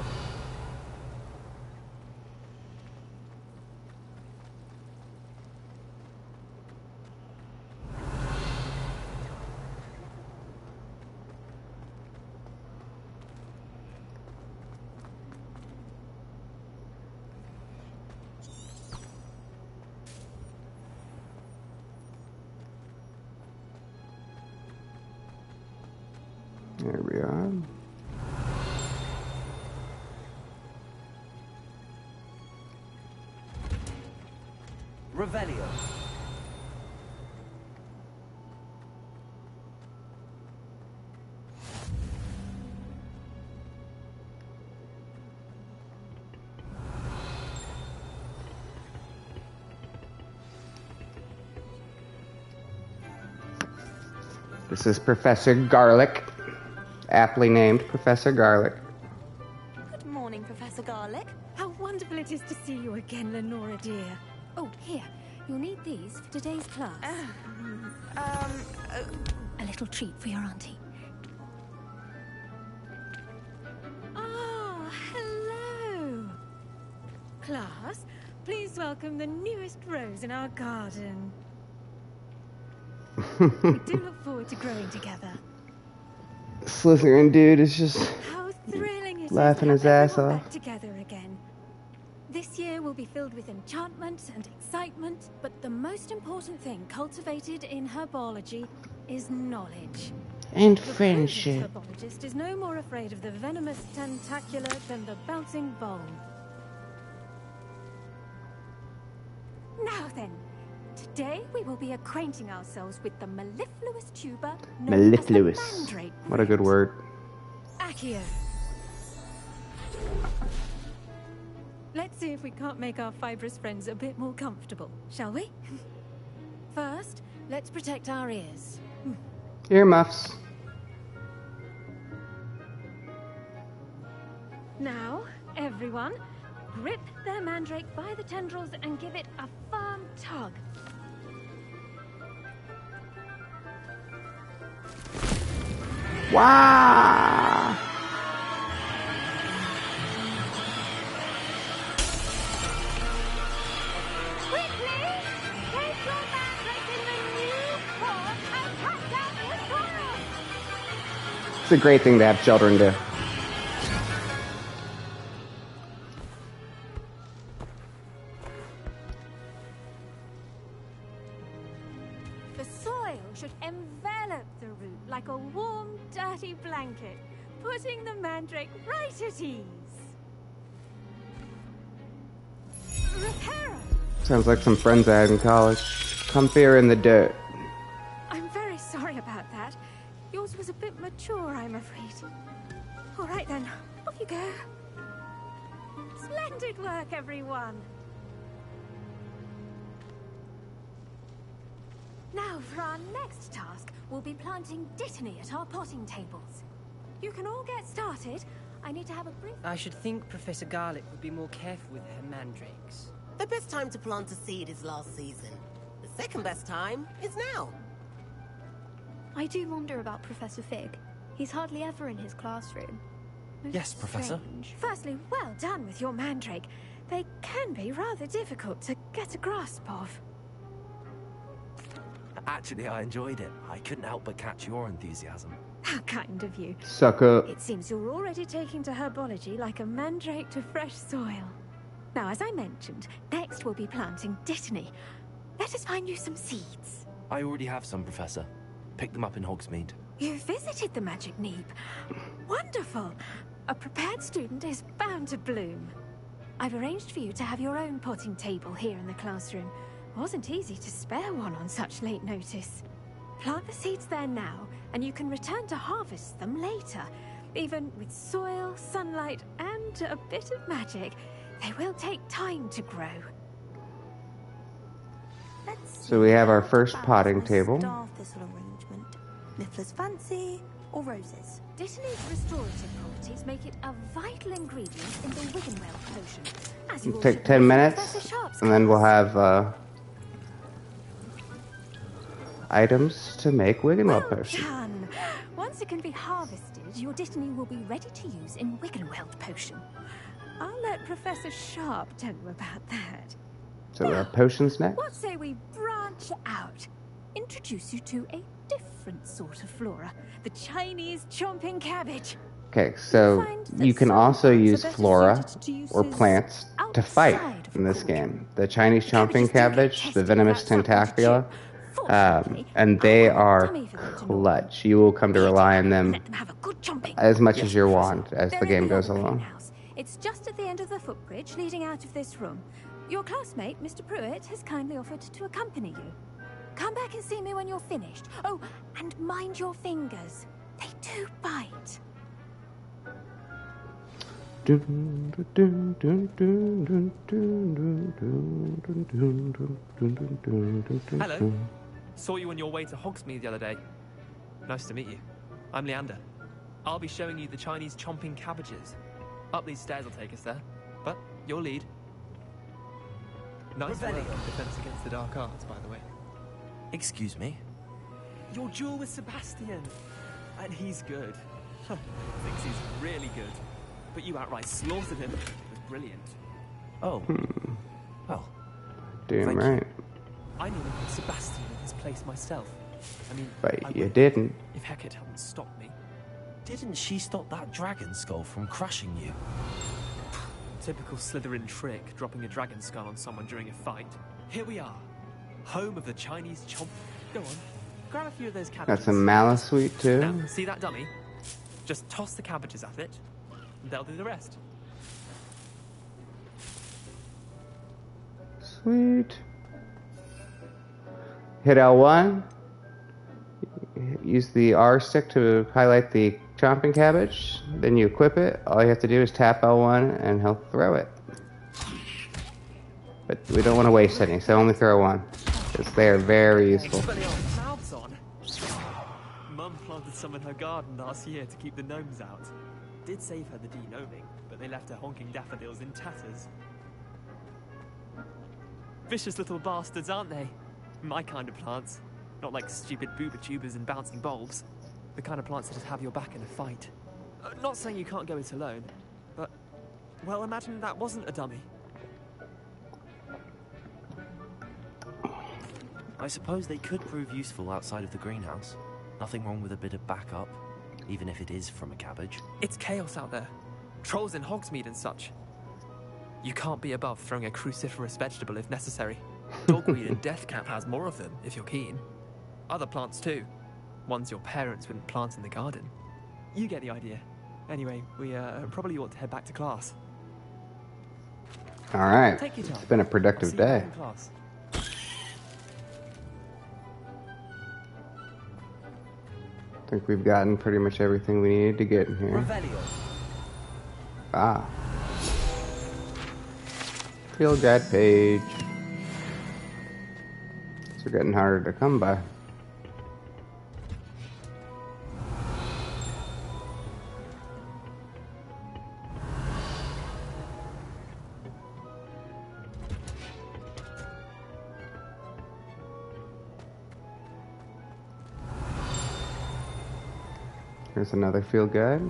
There we are. Revelio. This is Professor Garlic, aptly named Professor Garlic. Good morning, Professor Garlic. How wonderful it is to see you again, Lenora dear. Oh, here. You'll need these for today's class. A little treat for your auntie. Ah, hello. Class, please welcome the newest rose in our garden. We do look forward to growing together. Slytherin dude is just How thrilling it is laughing to his have ass everyone off. back together again. This year will be filled with enchantment and excitement, But the most important thing cultivated in herbology is knowledge. And the prudent friendship. herbologist is no more afraid of the venomous tentacular than the bouncing bulb. Now then, today we will be acquainting ourselves with the mellifluous tuber known as the Mellifluous. mandrake What a good word. Accio. Let's see if we can't make our fibrous friends a bit more comfortable, shall we? First, let's protect our ears. Earmuffs. Now, everyone, grip their mandrake by the tendrils and give it a firm tug. Wow! Quickly! Take your mandrake in the new form and cut down the soil! It's a great thing to have children do. The soil should envelop the root like a warm, dirty blanket, putting the mandrake right at ease. Reparo! Sounds like some friends I had in college. Comfier in the dirt. I'm very sorry about that. Yours was a bit mature, I'm afraid. All right then, off you go. Splendid work, everyone. Now, for our next task, we'll be planting Dittany at our potting tables. You can all get started. I need to have a brief... I should think Professor Garlick would be more careful with her mandrakes. The best time to plant a seed is last season. The second best time is now. I do wonder about Professor Fig. He's hardly ever in his classroom. Yes, Professor. Strange. Firstly, well done with your mandrake. They can be rather difficult to get a grasp of. Actually, I enjoyed it. I couldn't help but catch your enthusiasm. How kind of you. Suck up. It seems you're already taking to herbology like a mandrake to fresh soil. Now, as I mentioned, next we'll be planting Dittany. Let us find you some seeds. I already have some, Professor. Picked them up in Hogsmeade. You visited the Magic Neep. Wonderful. A prepared student is bound to bloom. I've arranged for you to have your own potting table here in the classroom. Wasn't easy to spare one on such late notice. Plant the seeds there now, and you can return to harvest them later. Even with soil, sunlight, and a bit of magic, they will take time to grow. So we have our first potting table. Star thistle arrangement. Niffler's fancy or roses? Dittany's restorative properties make it a vital ingredient in the Wiggenweld potion. As you It'll all take should 10 know, minutes, Professor Sharp's and then we'll class. have items to make Wiggenweld potion. Done. Once it can be harvested, your Dittany will be ready to use in Wiggenweld potion. I'll let Professor Sharp tell you about that. So we have potions next. What say we branch out? Introduce you to a different sort of flora. The Chinese chomping cabbage. Okay, so you can also use flora or plants to fight in this game. The Chinese chomping cabbage, the venomous tentacula, and they are clutch. You will come to rely on them as much as you want as the game goes along. It's just at the end of the footbridge leading out of this room. Your classmate, Mr. Pruitt, has kindly offered to accompany you. Come back and see me when you're finished. Oh, and mind your fingers. They do bite. Hello. Saw you on your way to Hogsmeade the other day. Nice to meet you. I'm Leander. I'll be showing you the Chinese chomping cabbages. Up these stairs will take us there. But your lead. Nice work in defense against the dark arts, by the way. Excuse me? Your duel with Sebastian. And he's good. Thinks he's really good. But you outright slaughtered him. It was brilliant. Oh. Well. Damn thank right. you. I nearly put Sebastian in his place myself. I mean, But you didn't. If Hecate hadn't stopped me. Didn't she stop that dragon skull from crushing you? Typical Slytherin trick, dropping a dragon skull on someone during a fight. Here we are, home of the Chinese chomp. Go on, grab a few of those cabbages. That's a malice sweet too. Now, see that dummy? Just toss the cabbages at it, and they'll do the rest. Sweet. Hit L1. Use the R stick to highlight the chomping cabbage. Then you equip it. All you have to do is tap L1 and he'll throw it. But we don't want to waste any, so only throw one. Because they are very useful. Mouths on. Mum planted some in her garden last year to keep the gnomes out. did save her the de-gnoming, but they left her honking daffodils in tatters. Vicious little bastards, aren't they? My kind of plants. Not like stupid booba tubers and bouncing bulbs. The kind of plants that just have your back in a fight. Not saying you can't go it alone, but... well, imagine that wasn't a dummy. I suppose they could prove useful outside of the greenhouse. Nothing wrong with a bit of backup, even if it is from a cabbage. It's chaos out there. Trolls in Hogsmeade and such. You can't be above throwing a cruciferous vegetable if necessary. Dogweed and deathcap has more of them, if you're keen. Other plants too. Ones your parents wouldn't plant in the garden. You get the idea. Anyway, we probably ought to head back to class. Alright. Take your time. It's been a productive day. I think we've gotten pretty much everything we needed to get in here. Ah. Field guide page. These are getting harder to come by. Here's another field guide.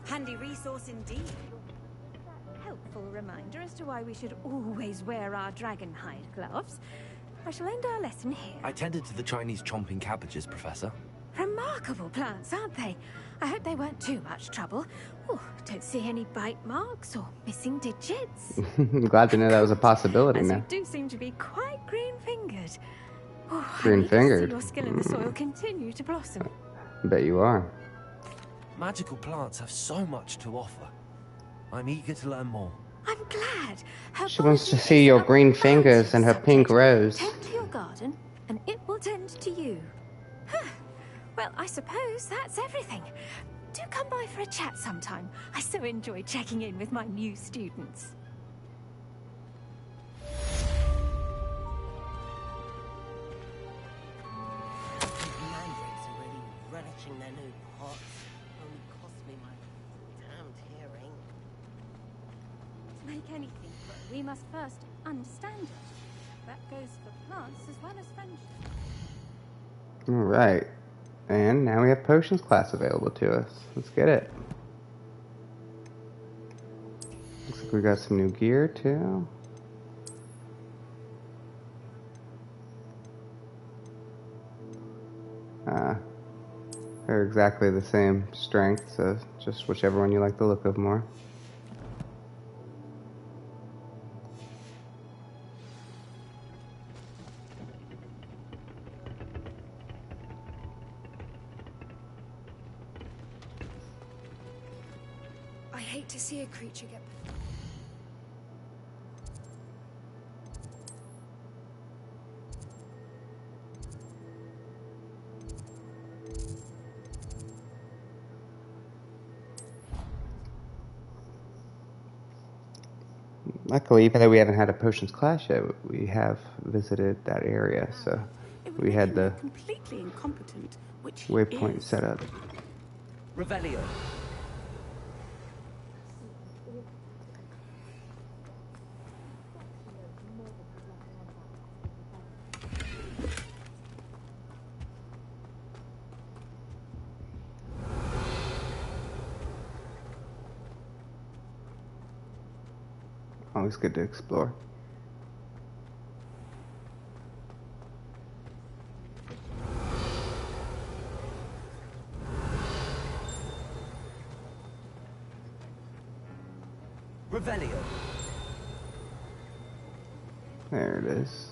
Handy resource indeed. Helpful reminder as to why we should always wear our dragonhide gloves. I shall end our lesson here. I tended to the Chinese chomping cabbages, Professor. Remarkable plants, aren't they? I hope they weren't too much trouble. Oh, don't see any bite marks or missing digits. I'm glad to know that was a possibility As now. you do seem to be quite green-fingered. Oh, Green-fingered? your skill in the soil continue to blossom. I bet you are. Magical plants have so much to offer. I'm eager to learn more. I'm glad. She wants to see your green fingers and her pink rose. Tend to your garden, and it will tend to you. Well, I suppose that's everything. Do come by for a chat sometime. I so enjoy checking in with my new students. Mandrakes are really relishing their new pots. Only cost me my damned hearing. To make anything, we must first understand it. That goes for plants as well as friendship. Alright. And now we have potions class available to us. Let's get it. Looks like we got some new gear too. They're exactly the same strength, so just whichever one you like the look of more. I hate to see a creature get... Luckily, even though we haven't had a potions class yet, we have visited that area, so we had the completely incompetent, which waypoint set up. Revelio. Always good to explore. Revelio. There it is.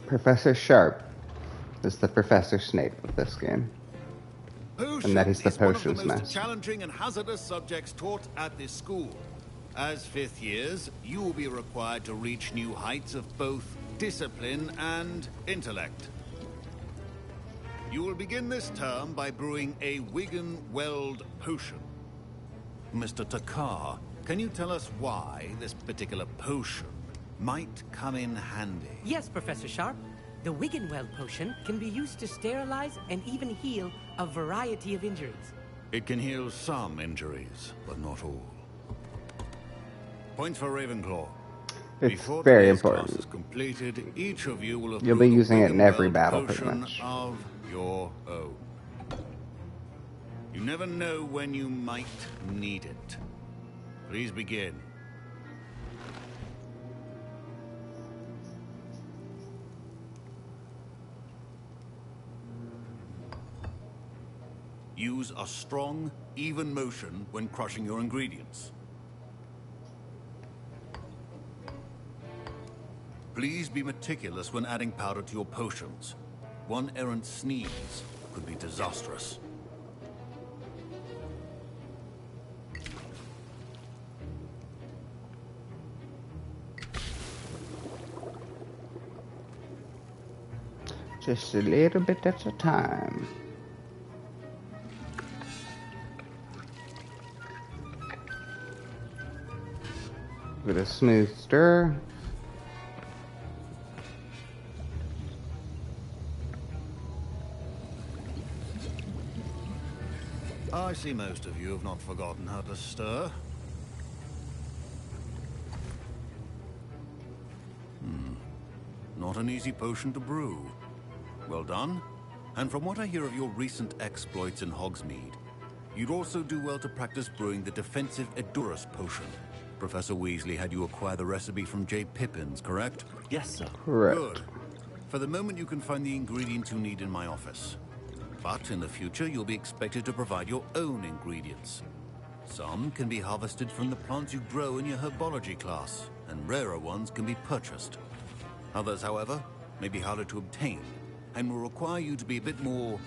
Professor Sharp is the Professor Snape of this game. And that he's the Potions is one of potions the most master. challenging and hazardous subjects taught at this school. As fifth years, you will be required to reach new heights of both discipline, and intellect. You will begin this term by brewing a Wigan-Weld potion. Mr. Takar, can you tell us why this particular potion might come in handy? Yes, Professor Sharp. The Wigan-Weld potion can be used to sterilize and even heal a variety of injuries. It can heal some injuries, but not all. Points for Ravenclaw. It's Before very today's important. class is completed, each of you will have You'll be brewed a using it in every Wigan-Weld battle, pretty potion much. of your own. You never know when you might need it. Please begin. Use a strong, even motion when crushing your ingredients. Please be meticulous when adding powder to your potions. One errant sneeze could be disastrous. Just a little bit at a time. With a smooth stir. I see most of you have not forgotten how to stir. Not an easy potion to brew. Well done. And from what I hear of your recent exploits in Hogsmeade, you'd also do well to practice brewing the defensive Edurus potion. Professor Weasley had you acquire the recipe from J. Pippins, correct? Yes, sir. Correct. Good. For the moment, you can find the ingredients you need in my office. But in the future, you'll be expected to provide your own ingredients. Some can be harvested from the plants you grow in your herbology class, and rarer ones can be purchased. Others, however, may be harder to obtain, and will require you to be a bit more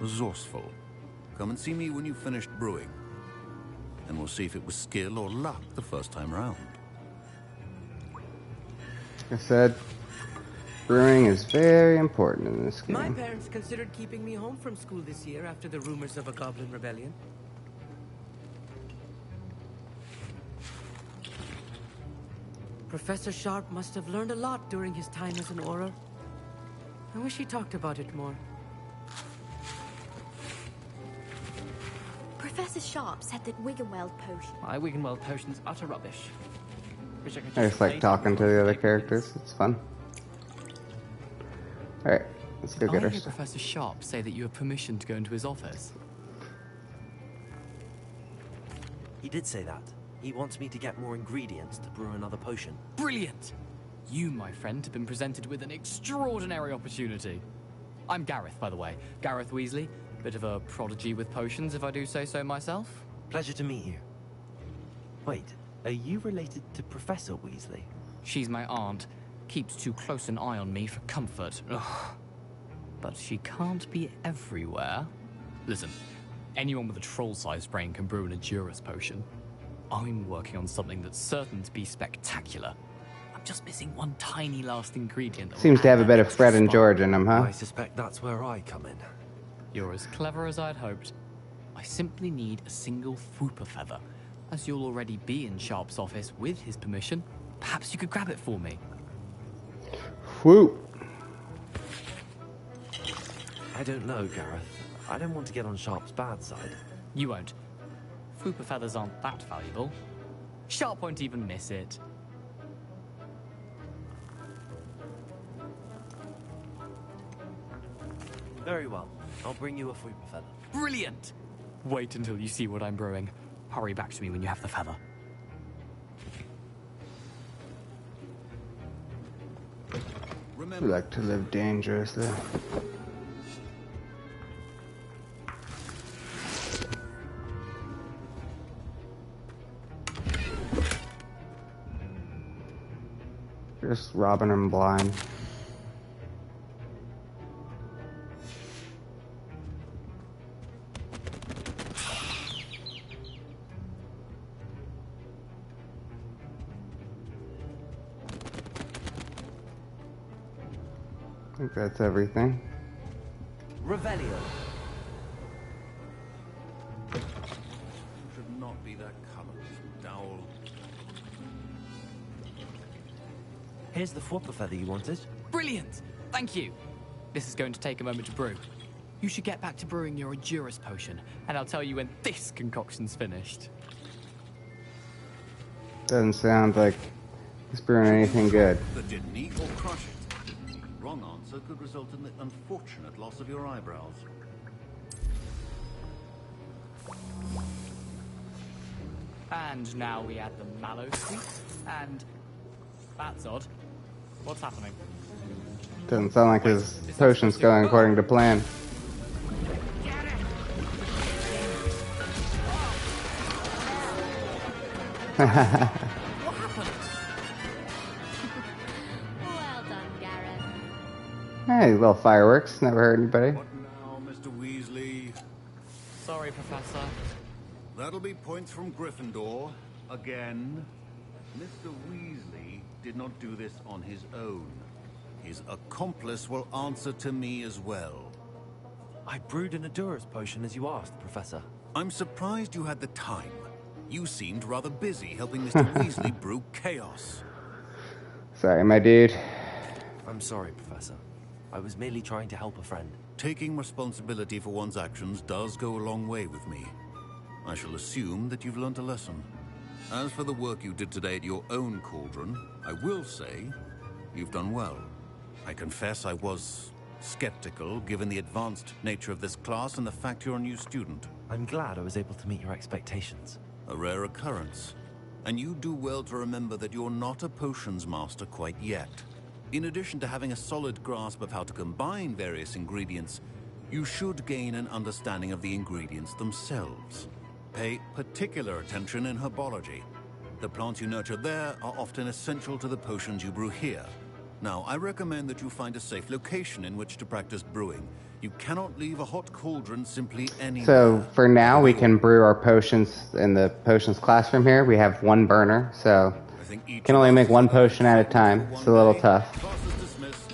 resourceful. Come and see me when you've finished brewing, and we'll see if it was skill or luck the first time round. Like I said, brewing is very important in this game. My parents considered keeping me home from school this year after the rumors of a goblin rebellion. Professor Sharp must have learned a lot during his time as an Auror. I wish he talked about it more. Professor Sharp said that Wigan-Weld potion. My Wigan-Weld potion's utter rubbish. Wish I could I just like replace talking it to with the other something characters. It's fun. Alright, let's go get I our hear stuff. Professor Sharp say that you have permission to go into his office. He did say that. He wants me to get more ingredients to brew another potion. Brilliant! You, my friend, have been presented with an extraordinary opportunity. I'm Gareth, by the way. Gareth Weasley. Bit of a prodigy with potions, if I do say so myself. Pleasure to meet you. Wait, are you related to Professor Weasley? She's my aunt. Keeps too close an eye on me for comfort. Ugh. But she can't be everywhere. Listen, anyone with a troll-sized brain can brew an Edurus potion. I'm working on something that's certain to be spectacular. I'm just missing one tiny last ingredient. that Seems will to have add a that bit of extra Fred and spark. George in them, huh? I suspect that's where I come in. You're as clever as I'd hoped. I simply need a single Fwooper feather. As you'll already be in Sharp's office with his permission, perhaps you could grab it for me. Whoop! I don't know, Gareth. I don't want to get on Sharp's bad side. You won't. Fwooper feathers aren't that valuable. Sharp won't even miss it. Very well. I'll bring you a Fwooper feather. Brilliant! Wait until you see what I'm brewing. Hurry back to me when you have the feather. We like to live dangerously. Just robbing him blind. think that's everything. Revelio. Should not be that colorless, Dowell. Here's the flopper feather you wanted. Brilliant! Thank you. This is going to take a moment to brew. You should get back to brewing your Endurance potion, and I'll tell you when this concoction's finished. Doesn't sound like he's brewing anything good. That didn't eat or crush it. Wrong answer could result in the unfortunate loss of your eyebrows. And now we add the mallow sweet, and that's odd. What's happening? Doesn't sound like his potion's going according to plan. What happened? Well done, Garrett. Hey, little fireworks. Never hurt anybody. What now, Mr. Weasley? Sorry, Professor. That'll be points from Gryffindor. Again. Mr. Weasley did not do this on his own. His accomplice will answer to me as well. I brewed an Endurance potion as you asked, Professor. I'm surprised you had the time. You seemed rather busy helping Mr. Weasley brew chaos. Sorry, my dude. I'm sorry, Professor. I was merely trying to help a friend. Taking responsibility for one's actions does go a long way with me. I shall assume that you've learnt a lesson. As for the work you did today at your own cauldron, I will say you've done well. I confess I was skeptical, given the advanced nature of this class and the fact you're a new student. I'm glad I was able to meet your expectations. A rare occurrence. And you do well to remember that you're not a potions master quite yet. In addition to having a solid grasp of how to combine various ingredients, you should gain an understanding of the ingredients themselves. Pay particular attention in herbology. The plants you nurture there are often essential to the potions you brew here. Now, I recommend that you find a safe location in which to practice brewing. You cannot leave a hot cauldron simply anywhere. So for now, we can brew our potions in the potions classroom here. We have one burner, so can only make one potion at a time. It's a little tough.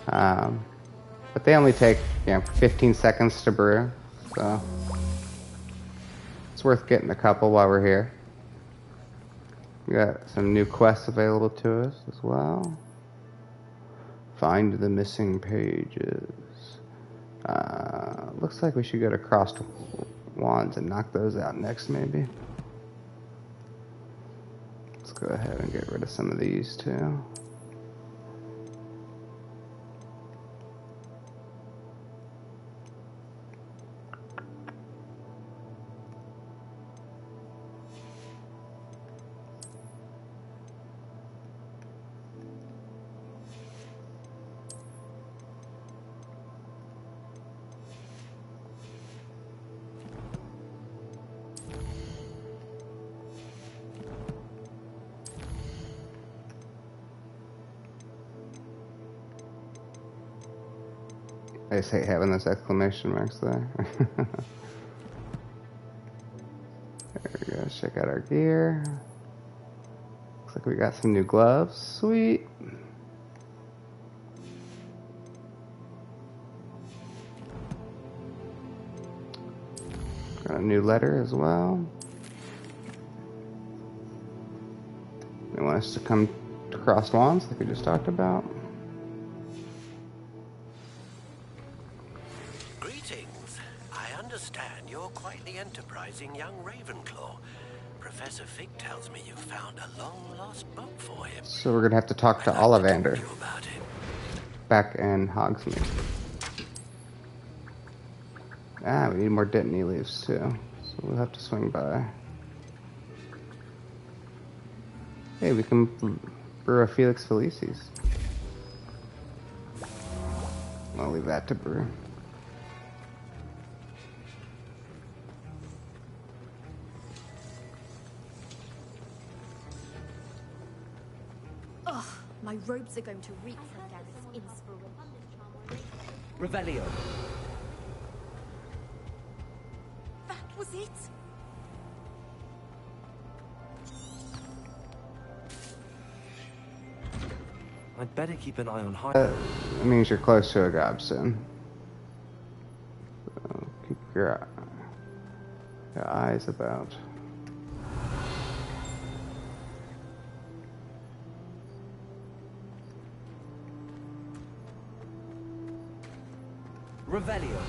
But they only take 15 seconds to brew, so it's worth getting a couple while we're here. We got some new quests available to us as well. Find the missing pages. Looks like we should go to crossed wands and knock those out next, maybe. Let's go ahead and get rid of some of these too. I just hate having those exclamation marks there. There we go. Check out our gear. Looks like we got some new gloves. Sweet. Got a new letter as well. They want us to come to crossed wands like we just talked about. Enterprising young Ravenclaw. Professor Fig tells me you found a long-lost book for him. So we're gonna have to talk to Ollivander back in Hogsmeade. Ah, we need more Dittany leaves too, so we'll have to swing by. Hey, we can brew a Felix Felicis. I'll leave that to brew. My robes are going to reek from Garrett's inspiration. Revelio. That was it? I'd better keep an eye on That means you're close to a gobson. So keep your eyes about. Revelio.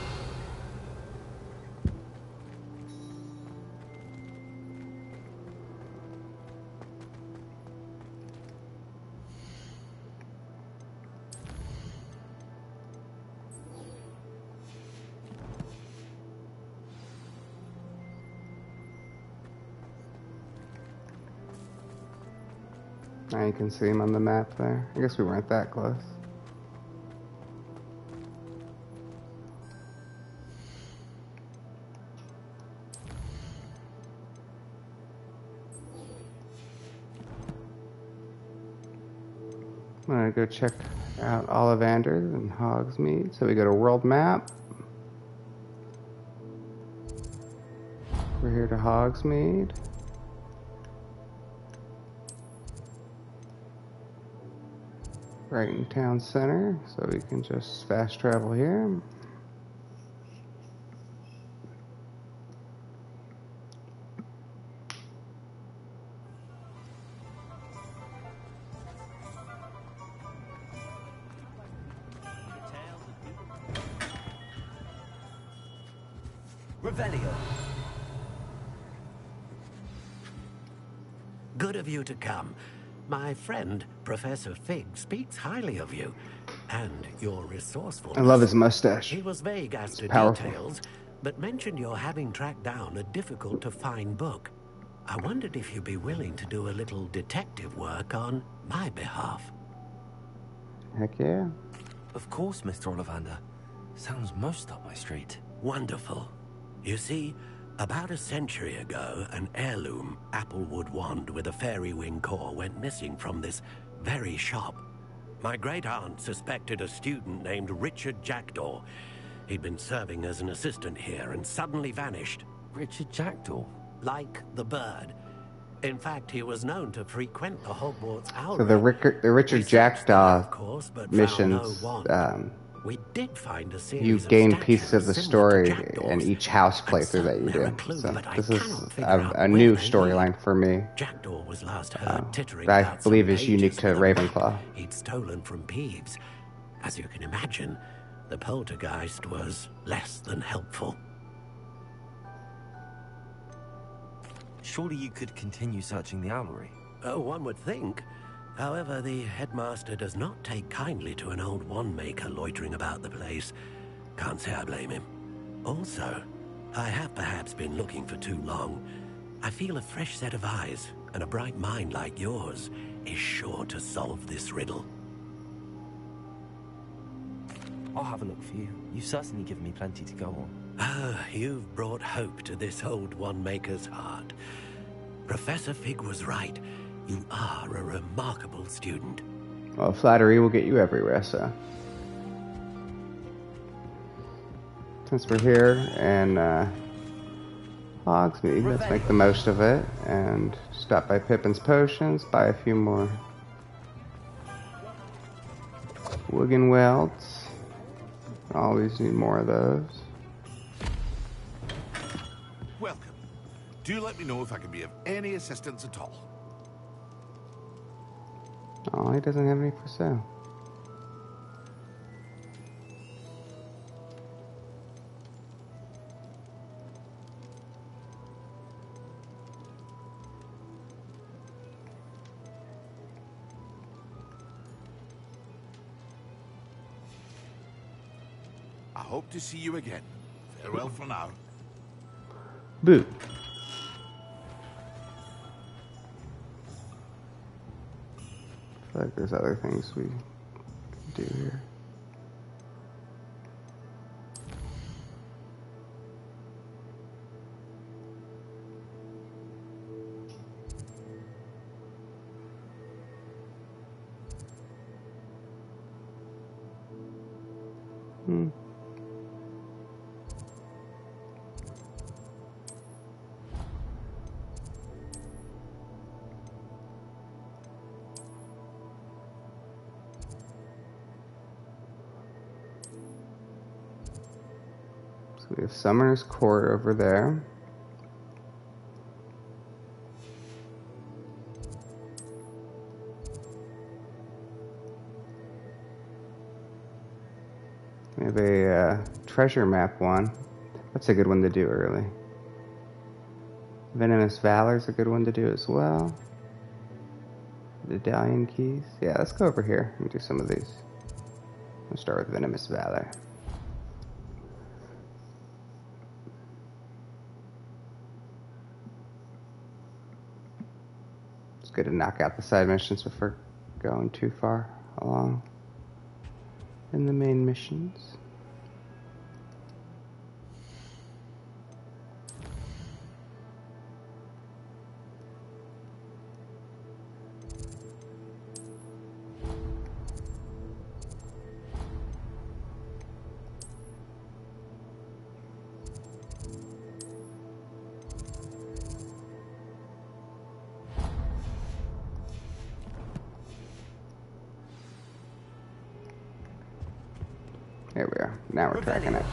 Now you can see him on the map there. I guess we weren't that close. I'm gonna go check out Ollivander and Hogsmeade. So we go to world map. We're here to Hogsmeade. Right in town center, so we can just fast travel here. Revelio. Good of you to come. My friend, Professor Fig, speaks highly of you and your resourcefulness. I love his mustache. He was vague as to powerful. details, but mentioned your having tracked down a difficult-to-find book. I wondered if you'd be willing to do a little detective work on my behalf. Heck yeah. Of course, Mr. Ollivander. Sounds most up my street. Wonderful. You see, about a century ago, an heirloom applewood wand with a fairy wing core went missing from this very shop. My great-aunt suspected a student named Richard Jackdaw. He'd been serving as an assistant here and suddenly vanished. Richard Jackdaw? Like the bird. In fact, he was known to frequent the Hogwarts Owl. So the Richard Jackdaw missions, we did find a series you of gain pieces of the similar to story jackdaws, in each house playthrough that you they're a do. clue, So but I this is cannot figure out a where new they storyline for me. Jackdaw was last heard tittering That I about believe some is unique pages to with a map Ravenclaw. he'd stolen from Peeves. As you can imagine, the poltergeist was less than helpful. Surely you could continue searching the owlery. Oh, one would think. However, the headmaster does not take kindly to an old wand-maker loitering about the place. Can't say I blame him. Also, I have perhaps been looking for too long. I feel a fresh set of eyes, and a bright mind like yours is sure to solve this riddle. I'll have a look for you. You've certainly given me plenty to go on. Ah, you've brought hope to this old wand-maker's heart. Professor Fig was right. You are a remarkable student. Well, flattery will get you everywhere, so. Since we're here and Hogsmeade, let's make the most of it and stop by Pippin's Potions, buy a few more Wiggenwelds. Always need more of those. Welcome. Do let me know if I can be of any assistance at all. Oh, he doesn't have any for sale. I hope to see you again. Farewell for now. Boo. I feel like there's other things we can do here. We have Summoner's Court over there. We have a treasure map one. That's a good one to do early. Venomous Valor's a good one to do as well. Medallion keys. Yeah, let's go over here and do some of these. We'll start with Venomous Valor. It's good to knock out the side missions before going too far along in the main missions. Here we are. Now we're tracking it.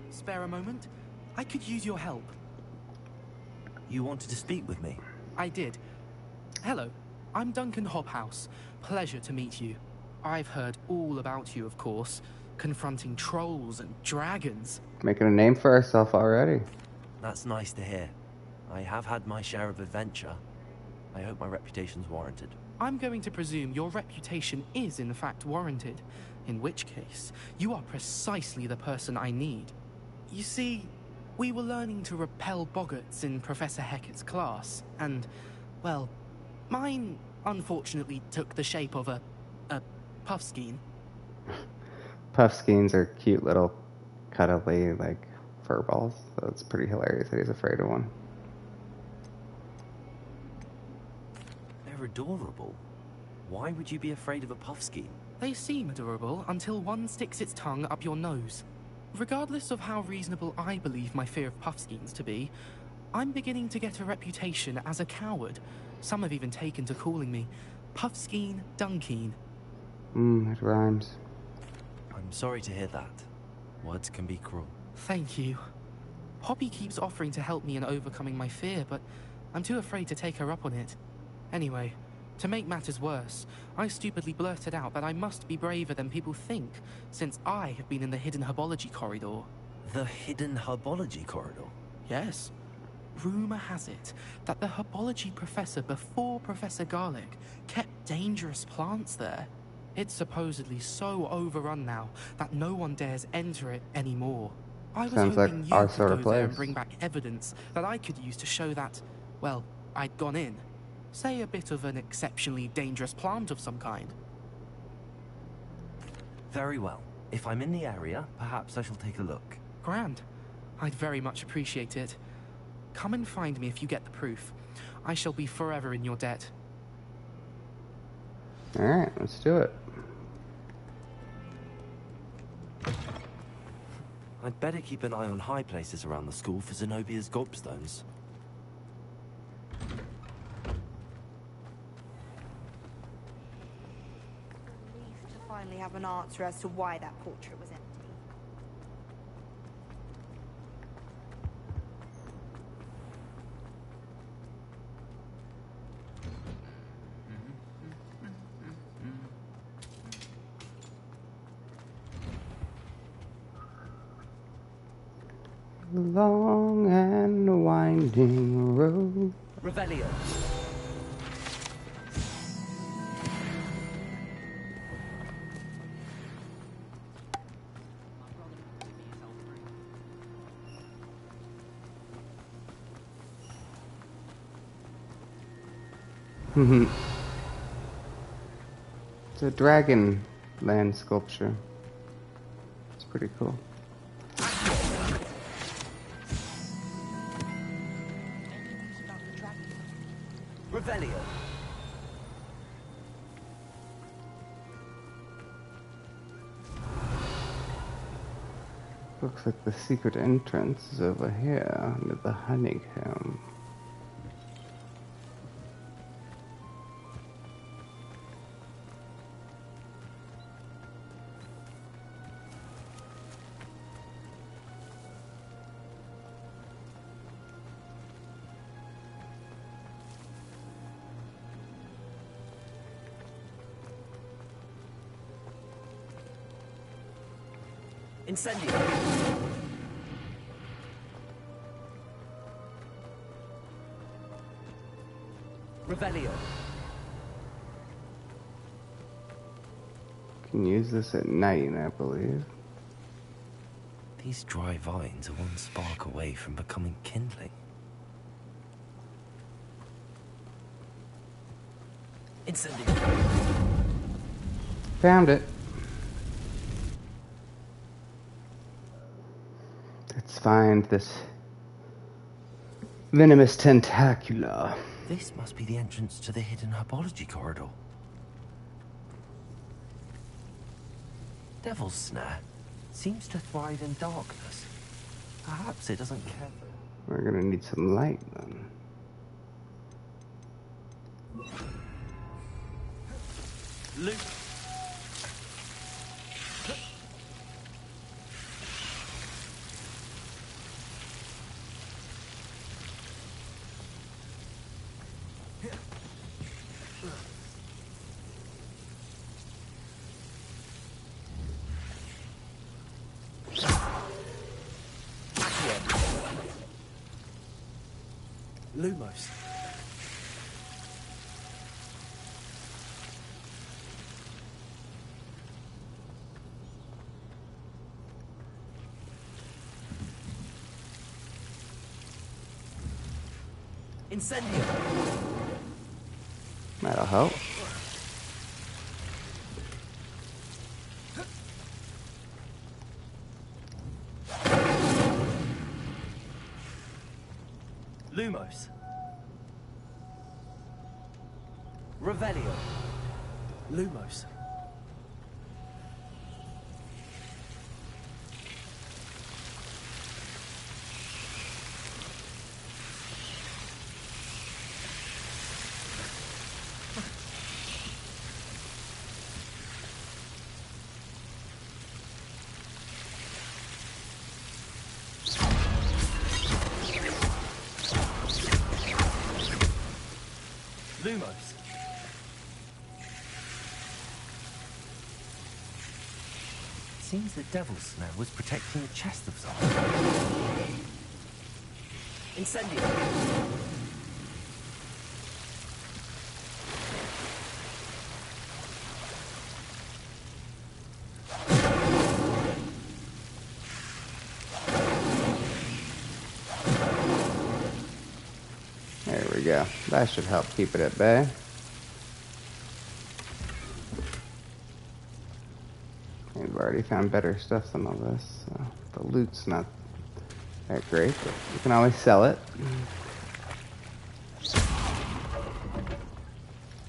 Spare a moment? I could use your help. You wanted to speak with me? I did. Hello, I'm Duncan Hobhouse. Pleasure to meet you. I've heard all about you, of course, confronting trolls and dragons. Making a name for ourselves already. That's nice to hear. I have had my share of adventure. I hope my reputation's warranted. I'm going to presume your reputation is in fact warranted, in which case, you are precisely the person I need. You see, we were learning to repel boggarts in Professor Hecat's class, and, well, mine unfortunately took the shape of a puffskein. Puffskeins are cute little cuddly, like, fur balls, so it's pretty hilarious that he's afraid of one. They're adorable. Why would you be afraid of a puffskein? They seem adorable until one sticks its tongue up your nose. Regardless of how reasonable I believe my fear of puffskeins to be, I'm beginning to get a reputation as a coward. Some have even taken to calling me Puffskein Dunkeen. It rhymes. I'm sorry to hear that. Words can be cruel. Thank you. Poppy keeps offering to help me in overcoming my fear, but I'm too afraid to take her up on it. Anyway, to make matters worse, I stupidly blurted out that I must be braver than people think, since I have been in the hidden herbology corridor. The hidden herbology corridor? Yes. Rumor has it that the herbology professor before Professor Garlic kept dangerous plants there. It's supposedly so overrun now that no one dares enter it anymore. I was Sounds hoping like you our could sort go of there place. and bring back evidence that I could use to show that, well, I'd gone in. Say a bit of an exceptionally dangerous plant of some kind. Very well. If I'm in the area, perhaps I shall take a look. Grand. I'd very much appreciate it. Come and find me if you get the proof. I shall be forever in your debt. Alright, let's do it. I'd better keep an eye on high places around the school for Zenobia's gobstones. Relieved to finally have an answer as to why that portrait was empty. Long and winding road. Revelio. It's a dragon land sculpture. It's pretty cool. Looks like the secret entrance is over here, near the honeycomb. Incendio. Revelio. Can use this at night, I believe. These dry vines are one spark away from becoming kindling. Incendio. Found it. Let's find this venomous tentacula. This must be the entrance to the hidden herbology corridor. Devil's Snare seems to thrive in darkness. Perhaps it doesn't care. We're gonna need some light then. Luke. Lumos. Incendio. That'll help. Lumos. Revelio. Lumos. Lumos. Seems the Devil's Snare was protecting the chest of someone. Incendio. There we go. That should help keep it at bay. We've already found better stuff than all this. So the loot's not that great, but you can always sell it.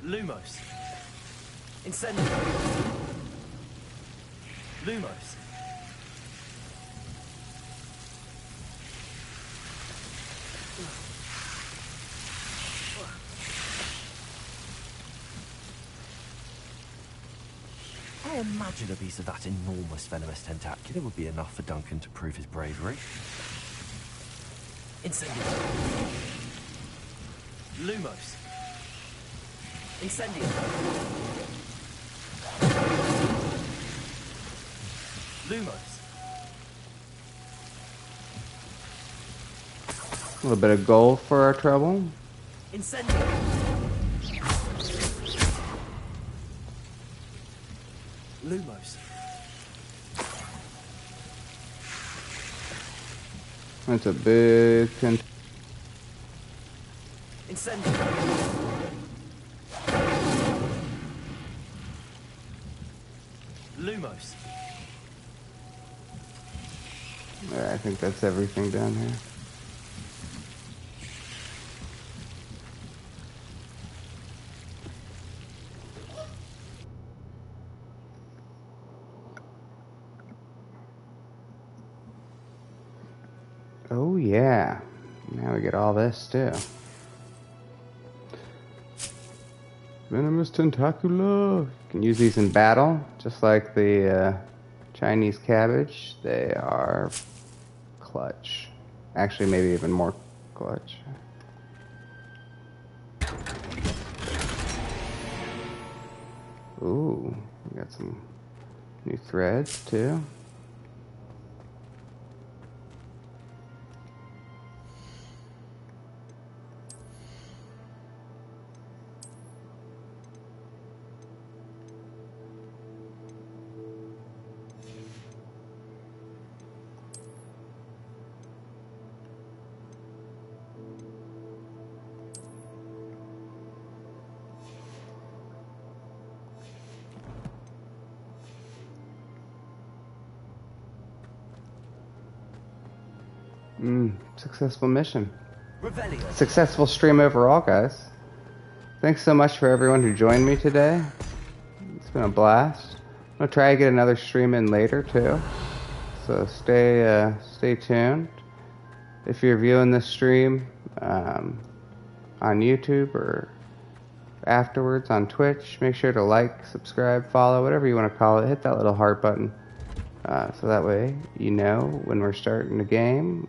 Lumos. Incendio. Lumos. I imagine a piece of that enormous venomous tentacula would be enough for Duncan to prove his bravery. Incendio. Lumos. Incendio. Lumos. A little bit of gold for our trouble. Incendio. Lumos. That's a big tent. Incendio. Lumos. I think that's everything down here. Oh yeah. Now we get all this too. Venomous Tentacula. You can use these in battle, just like the Chinese cabbage. They are clutch. Actually, maybe even more clutch. Ooh, we got some new threads too. Successful mission. Revelio. Successful stream overall, guys. Thanks so much for everyone who joined me today. It's been a blast. I'm gonna try to get another stream in later too. So stay tuned. If you're viewing this stream on YouTube or afterwards on Twitch, make sure to like, subscribe, follow, whatever you want to call it. Hit that little heart button. So that way you know when we're starting the game,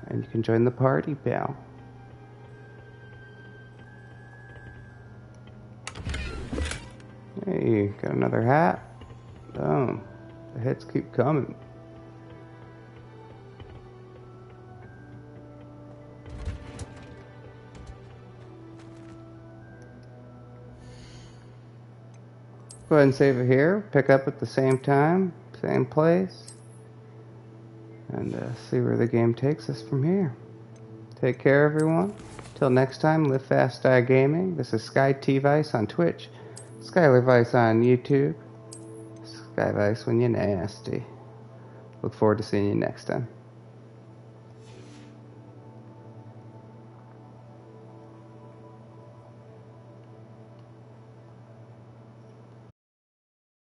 and you can join the party, pal. Hey, got another hat. Boom. The hits keep coming. Go ahead and save it here. Pick up at the same time, same place. And see where the game takes us from here. Take care, everyone. Till next time, live fast, die gaming. This is Sky T Vice on Twitch, Skylar Vice on YouTube, Sky Vice when you're nasty. Look forward to seeing you next time.